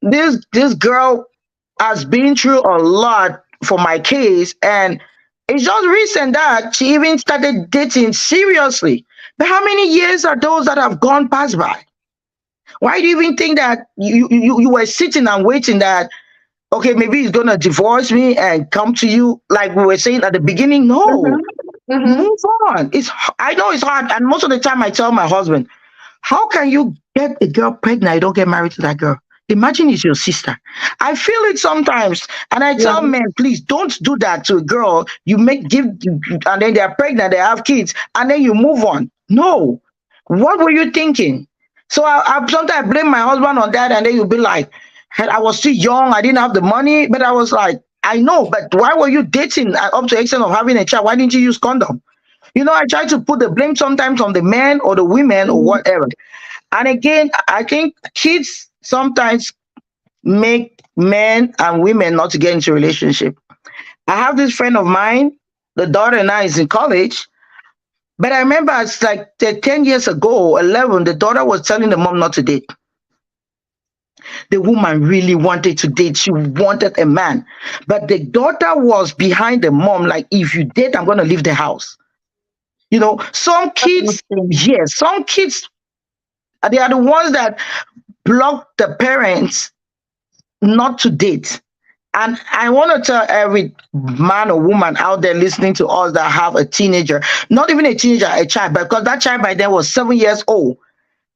this girl has been through a lot for my case. And it's just recent that she even started dating seriously. But how many years are those that have gone past by? Why do you even think that you were sitting and waiting that, okay, maybe he's going to divorce me and come to you like we were saying at the beginning? No, move on. I know it's hard. And most of the time I tell my husband, how can you get a girl pregnant? You don't get married to that girl. Imagine it's your sister. I feel it sometimes, and I Yeah. tell men, please don't do that to a girl. You make give, and then they are pregnant, they have kids, and then you move on. No, what were you thinking? So I sometimes blame my husband on that, and then you'll be like, "Hey, I was too young, I didn't have the money," but I was like, I know, but why were you dating up to the extent of having a child? Why didn't you use condom? I try to put the blame sometimes on the men or the women or Mhm. whatever. And again, I think kids sometimes make men and women not to get into a relationship. I have this friend of mine, the daughter now is in college, but I remember it's like 10 years ago, 11, the daughter was telling the mom not to date. The woman really wanted to date. She wanted a man. But the daughter was behind the mom, like, if you date, I'm going to leave the house. Some That's not kids, fair. yes, some kids, they are the ones that block the parents not to date. And I want to tell every man or woman out there listening to us that have a teenager, not even a teenager, a child, because that child by then was 7 years old.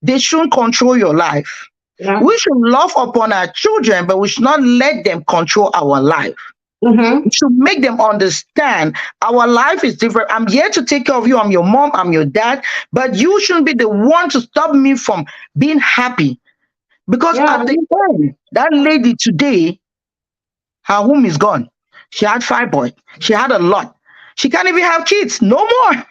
They shouldn't control your life. Yeah. We should love upon our children, but we should not let them control our life. Mm-hmm. We should make them understand our life is different. I'm here to take care of you. I'm your mom. I'm your dad. But you shouldn't be the one to stop me from being happy. Because Yeah. at the end, that lady today, her home is gone. She had 5 boys. She had a lot. She can't even have kids. No more.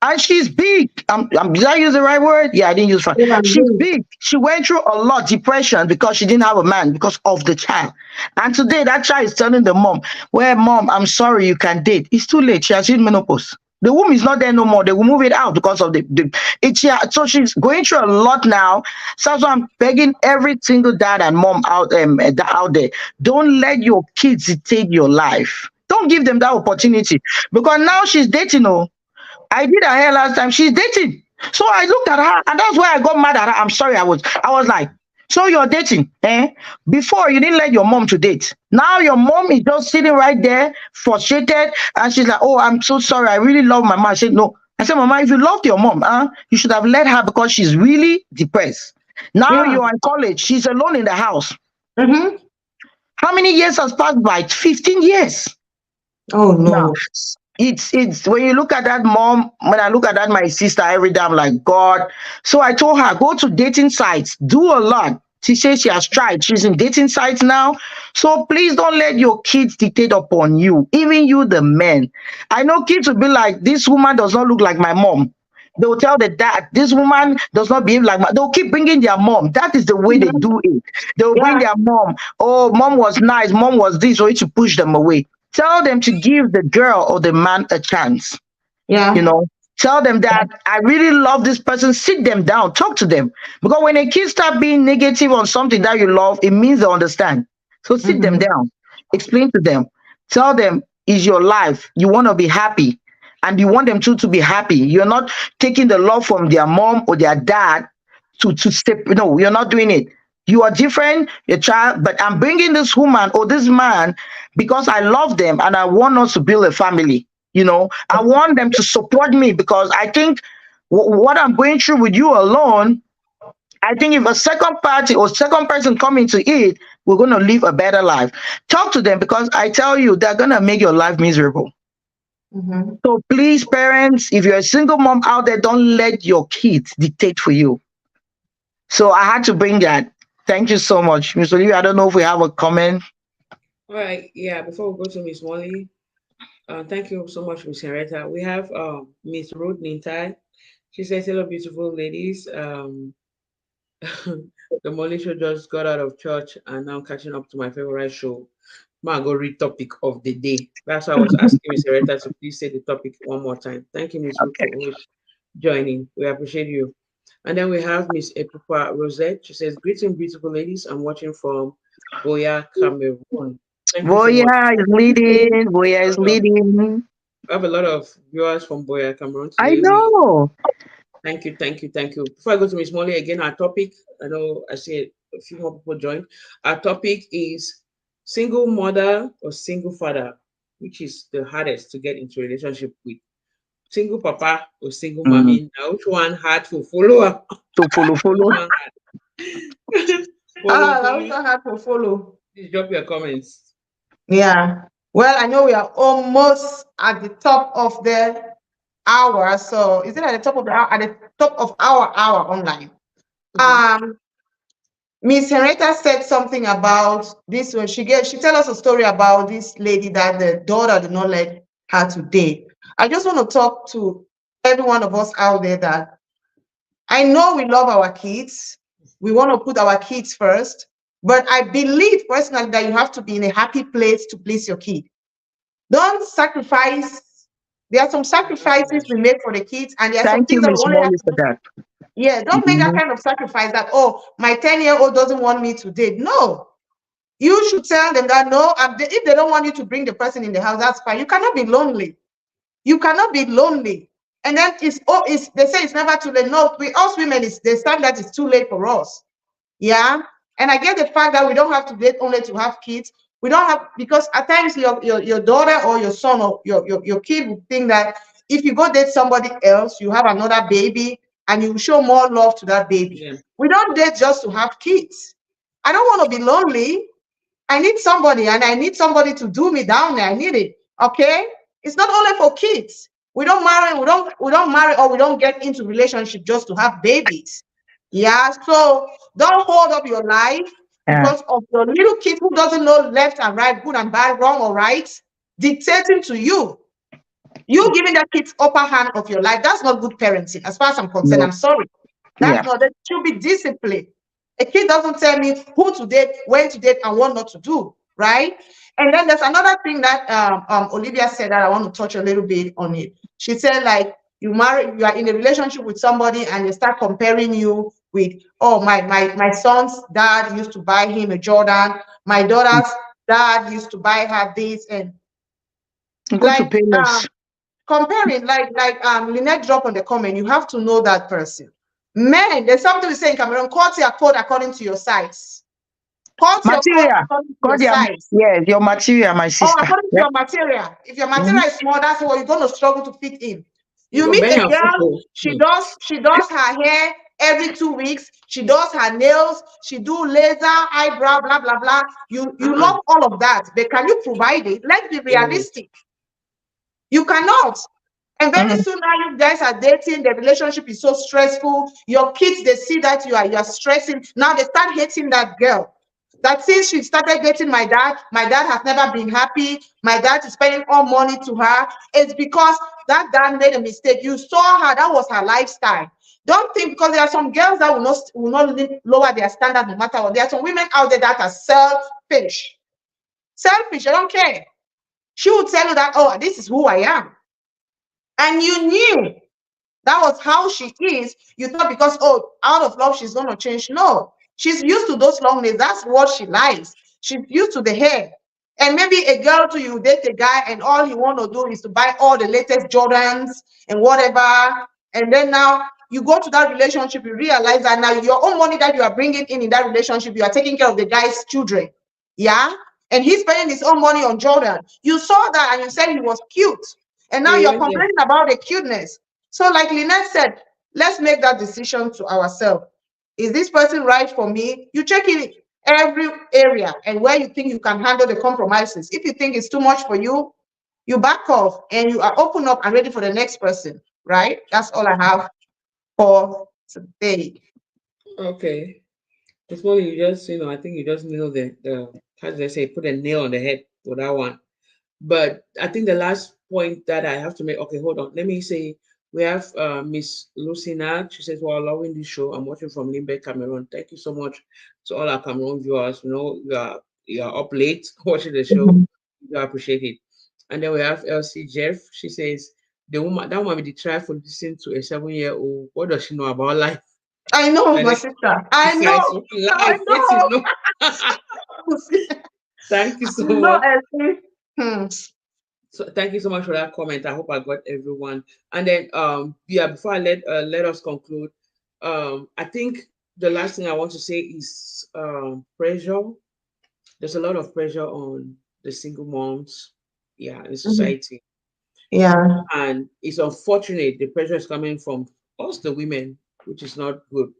And she's big. Did I use the right word? Yeah, I didn't use fun. Yeah. She's big. She went through a lot, depression, because she didn't have a man because of the child. And today that child is telling the mom, "Well, mom, I'm sorry, you can date." It's too late. She has hit menopause. The womb is not there no more. They will move it out because of the it's, yeah. So she's going through a lot now. So I'm begging every single dad and mom out there, don't let your kids dictate your life. Don't give them that opportunity, because now she's dating. Oh, I did her hair last time. She's dating. So I looked at her, and that's why I got mad at her. I'm sorry. I was like, so you're dating, eh? Before you didn't let your mom to date. Now your mom is just sitting right there, frustrated, and she's like, "Oh, I'm so sorry. I really love my mom." I said, "No." I said, "Mama, if you loved your mom, you should have let her, because she's really depressed. Now Yeah. you're in college. She's alone in the house. Mm-hmm. How many years has passed by? 15 years. Oh Now, no. it's when you look at that mom, when I look at that my sister every day, I'm like, God. So I told her, go to dating sites, do a lot. She says she has tried. She's in dating sites now. So please don't let your kids dictate upon you, even you, the men. I know kids will be like, this woman does not look like my mom. They will tell the dad, this woman does not behave like my. They'll keep bringing their mom. That is the way they Mhm. do it. They'll bring Yeah. their mom. Oh, mom was nice. Mom was this. So to push them away. Tell them to give the girl or the man a chance. You Yeah. know, tell them that I really love this person. Sit them down, talk to them. Because when a kid start being negative on something that you love, it means they understand. So sit them Mm-hmm. down, explain to them, tell them is your life. You want to be happy, and you want them to be happy. You're not taking the love from their mom or their dad to step. No, you're not doing it. You are different, your child, but I'm bringing this woman or this man because I love them and I want us to build a family. I want them to support me, because I think what I'm going through with you alone, I think if a second party or second person come into it, we're going to live a better life. Talk to them, because I tell you, they're going to make your life miserable. Mm-hmm. So please, parents, if you're a single mom out there, don't let your kids dictate for you. So I had to bring that. Thank you so much. Miss Olivia, I don't know if we have a comment. All right, yeah. Before we go to Miss Molly, thank you so much, Miss Henrietta. We have Miss Ruth Nintai. She says, "Hello, beautiful ladies. The Mollie Show just got out of church and now catching up to my favorite show. Ma, go read topic of the day. That's why I was asking Miss Henrietta to please say the topic one more time. Thank you, Miss Ruth, for always joining. We appreciate you." And then we have Miss Epupa Rosette. She says, "Greeting, beautiful ladies. I'm watching from Boya, Cameroon." Thank you so much. Boya is leading. Boya is leading. We have a lot of viewers from Boya, Cameroon I today. We know. thank you, thank you, thank you. Before I go to Miss Molly again, our topic, I know I see a few more people join. Our topic is single mother or single father, which is the hardest to get into a relationship with. Single papa or single Mm. mommy. Now, which one hard to follow up? To follow, Which follow. one hard? Follow, That was follow. so hard to follow. Please drop your comments. Yeah. Well, I know we are almost at the top of the hour. So is it at the top of the hour? At the top of our hour online. Mhm. Um, Miss Henrietta said something about this when she tell us a story about this lady that the daughter did not let her to date. I just want to talk to every one of us out there that I know we love our kids. We want to put our kids first, but I believe personally that you have to be in a happy place to please your kid. Don't sacrifice. There are some sacrifices we make for the kids, and there are some Thank you, things that we Miss only have Molly, to for do. that. Yeah, don't make that Mhm. kind of sacrifice that, oh, my 10-year-old doesn't want me to date. No, you should tell them that no, if they don't want you to bring the person in the house, that's fine. You cannot be lonely. You cannot be lonely. And then it's they say it's never too late. No, we us women, it's they start that it's too late for us. Yeah. And I get the fact that we don't have to date only to have kids. We don't have because at times your daughter or your son or your kid would think that if you go date somebody else, you have another baby and you show more love to that baby. Yeah. We don't date just to have kids. I don't want to be lonely. I need somebody and I need somebody to do me down there. I need it. Okay. It's not only for kids. We don't marry or we don't get into relationship just to have babies. Yeah. So don't hold up your life Yeah. because of your little kid who doesn't know left and right, good and bad, wrong or right, dictating to you. You giving that kid upper hand of your life. That's not good parenting. As far as I'm concerned, No. I'm sorry. That's Yeah. not that should be discipline. A kid doesn't tell me who to date, when to date, and what not to do, right? And then there's another thing that Olivia said that I want to touch a little bit on it. She said, like, you are in a relationship with somebody and they start comparing you with, oh, my son's dad used to buy him a Jordan, my daughter's dad used to buy her this, and Go to like Payless. comparing, like Lynette dropped on the comment, you have to know that person. Men, there's something we say in Cameroon, cut your coat according to your size. Cut your coat Material. according to your God, your, size. yes, your material, my Or sister. according to Yep. your material. If your material Mhm. is small, that's what you're going to struggle to fit in. You Your meet Ben a and girl, Fufu. she does her hair every 2 weeks, she does her nails, she do laser, eyebrow, blah, blah, blah. You Uh-uh. love all of that, but can you provide it? Let's be No. realistic. You cannot. And very Mhm. soon now you guys are dating, the relationship is so stressful. Your kids, they see that you are stressing. Now they start hating that girl. That since she started dating my dad has never been happy. My dad is spending all money to her. It's because that dad made a mistake. You saw her, that was her lifestyle. Don't think because there are some girls that will not lower their standard no matter what. There are some women out there that are selfish. Selfish, I don't care. She will tell you that, oh, this is who I am. And you knew that was how she is. You thought because, oh, out of love, she's going to change. No, she's used to those long nails. That's what she likes. She's used to the hair. And maybe a girl to you date a guy and all you want to do is to buy all the latest Jordans and whatever. And then now you go to that relationship, you realize that now your own money that you are bringing in that relationship, you are taking care of the guy's children. Yeah. And he's spending his own money on Jordan. You saw that and you said he was cute. And So now you you're went there. complaining about the cuteness. So, like Lynette said, let's make that decision to ourselves. Is this person right for me? You check in every area and where you think you can handle the compromises. If you think it's too much for you, you back off and you are open up and ready for the next person, right? That's all I have for today. Okay. This morning you just, I think you just nailed the how did I say, put a nail on the head for that one. But I think the last point that I have to make, okay, hold on. Let me say we have Miss Lucina. She says, well, loving this show. I'm watching from Limbe, Cameroon. Thank you so much to all our Cameroon viewers. You are up late watching the show. Mhm. We appreciate it. And then we have LC Jeff. She says, that woman with the try for listening to a 7-year-old. What does she know about life? I know, Like, my sister. I besides know. I life, what you know. know. Thank you I so know, much. Elsie. Hmm. So thank you so much for that comment. I hope I got everyone. And then yeah, before I let us conclude, I think the last thing I want to say is pressure. There's a lot of pressure on the single moms, yeah, in Mhm. society. Yeah. And it's unfortunate the pressure is coming from us the women, which is not good.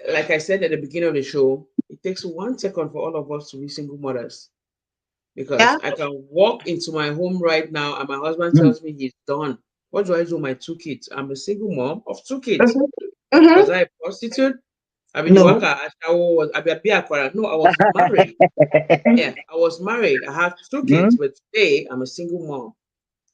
Like I said at the beginning of the show, It takes 1 second for all of us to be single mothers because Yeah. I can walk into my home right now and my husband Mm. tells me he's done. What do I do with my 2 kids? I'm a single mom of 2 kids. Mm-hmm. Mm-hmm. Was I a prostitute? I mean, the No. worker was I be a aquara. No, I was married. Yeah, I was married. I have 2 kids, Mm. but today I'm a single mom,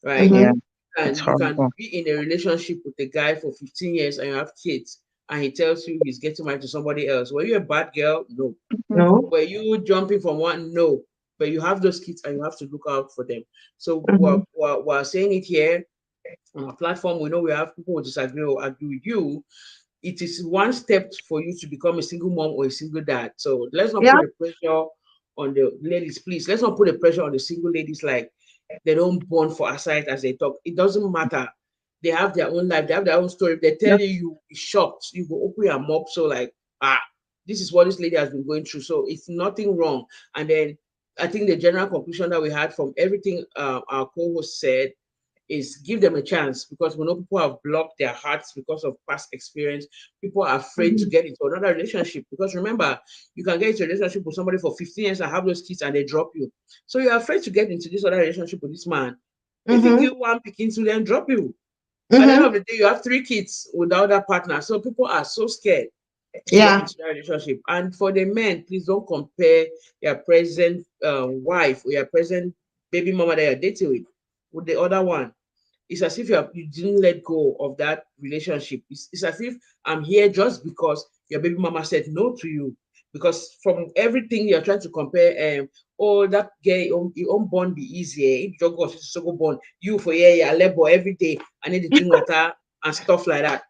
right? Yeah, Mm-hmm. it's And you can horrible. be in a relationship with a guy for 15 years and you have kids, and he tells you he's getting married to somebody else. Were you a bad girl? No. No. Were you jumping from one? No. But you have those kids and you have to look out for them. So Mm-hmm. we're saying it here on our platform. We know we have people who disagree or agree with you. It is one step for you to become a single mom or a single dad. So let's not Yeah. put the pressure on the ladies, please. Let's not put the pressure on the single ladies like they don't born for a sight as they talk. It doesn't matter. They have their own life, they have their own story. If they tell you, you be shocked, you go open your mouth. So, like, this is what this lady has been going through. So it's nothing wrong. And then I think the general conclusion that we had from everything our co-host said is give them a chance because we know people have blocked their hearts because of past experience. People are afraid to Mm-hmm. get into another relationship because remember, you can get into a relationship with somebody for 15 years and have those kids and they drop you. So you're afraid to get into this other relationship with this man. If you Mm-hmm. give one picking to then drop you. At the end of Mm-hmm. the day, you have 3 kids with the other partner. So people are so scared to get Yeah. into that relationship. And for the men, please don't compare your present wife or your present baby mama that you're dating with the other one. It's as if you didn't let go of that relationship. It's as if I'm here just because your baby mama said no to you. Because from everything you're trying to compare, oh, that girl, your own bond be easier. If your gosh, it's so go bond, you for yeah, labor every day, I need to drink water and stuff like that.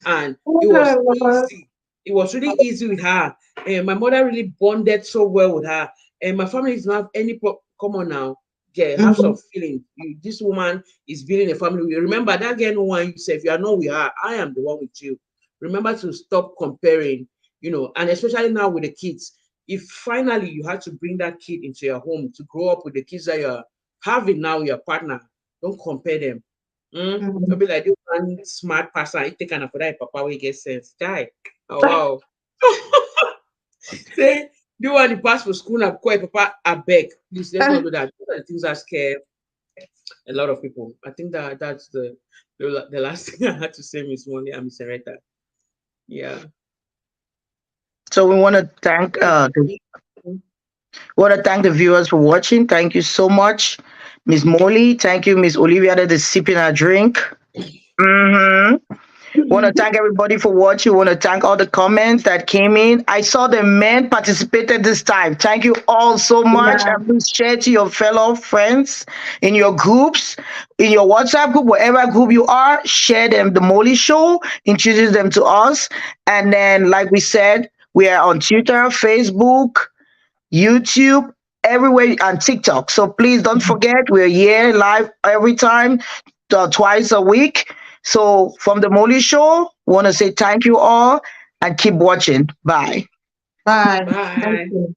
And it was easy. It was really easy with her. And my mother really bonded so well with her. And my family does not have any come on now. Yeah, have Mm-hmm. some feeling. This woman is building a family. You remember that girl no one you say if you are not with her, I am the one with you. Remember to stop comparing, and especially now with the kids. If finally you had to bring that kid into your home to grow up with the kids that you're having now, your partner, don't compare them. Mm-hmm. Don't be like this one smart person. He take an for that papa will get sense. Die. Oh wow. Say do one the pass for school and call papa a beg. Please let's not do that. Those are the things that scare a lot of people. I think that's the last thing I had to say, Miss Molly and Miss Sereta. Yeah. So we want to thank the viewers for watching. Thank you so much, Miss Molly. Thank you, Miss Olivia, that is sipping her drink. Hmm. Want to thank everybody for watching. Want to thank all the comments that came in. I saw the men participated this time. Thank you all so much. Yeah. And please share to your fellow friends in your groups, in your WhatsApp group, whatever group you are. Share them the Molly Show. Introduce them to us. And then, like we said, we are on Twitter, Facebook, YouTube, everywhere, and TikTok. So please don't forget, we're here live every time, twice a week. So from the Molly Show, want to say thank you all and keep watching. Bye. Bye. Thank Bye. you.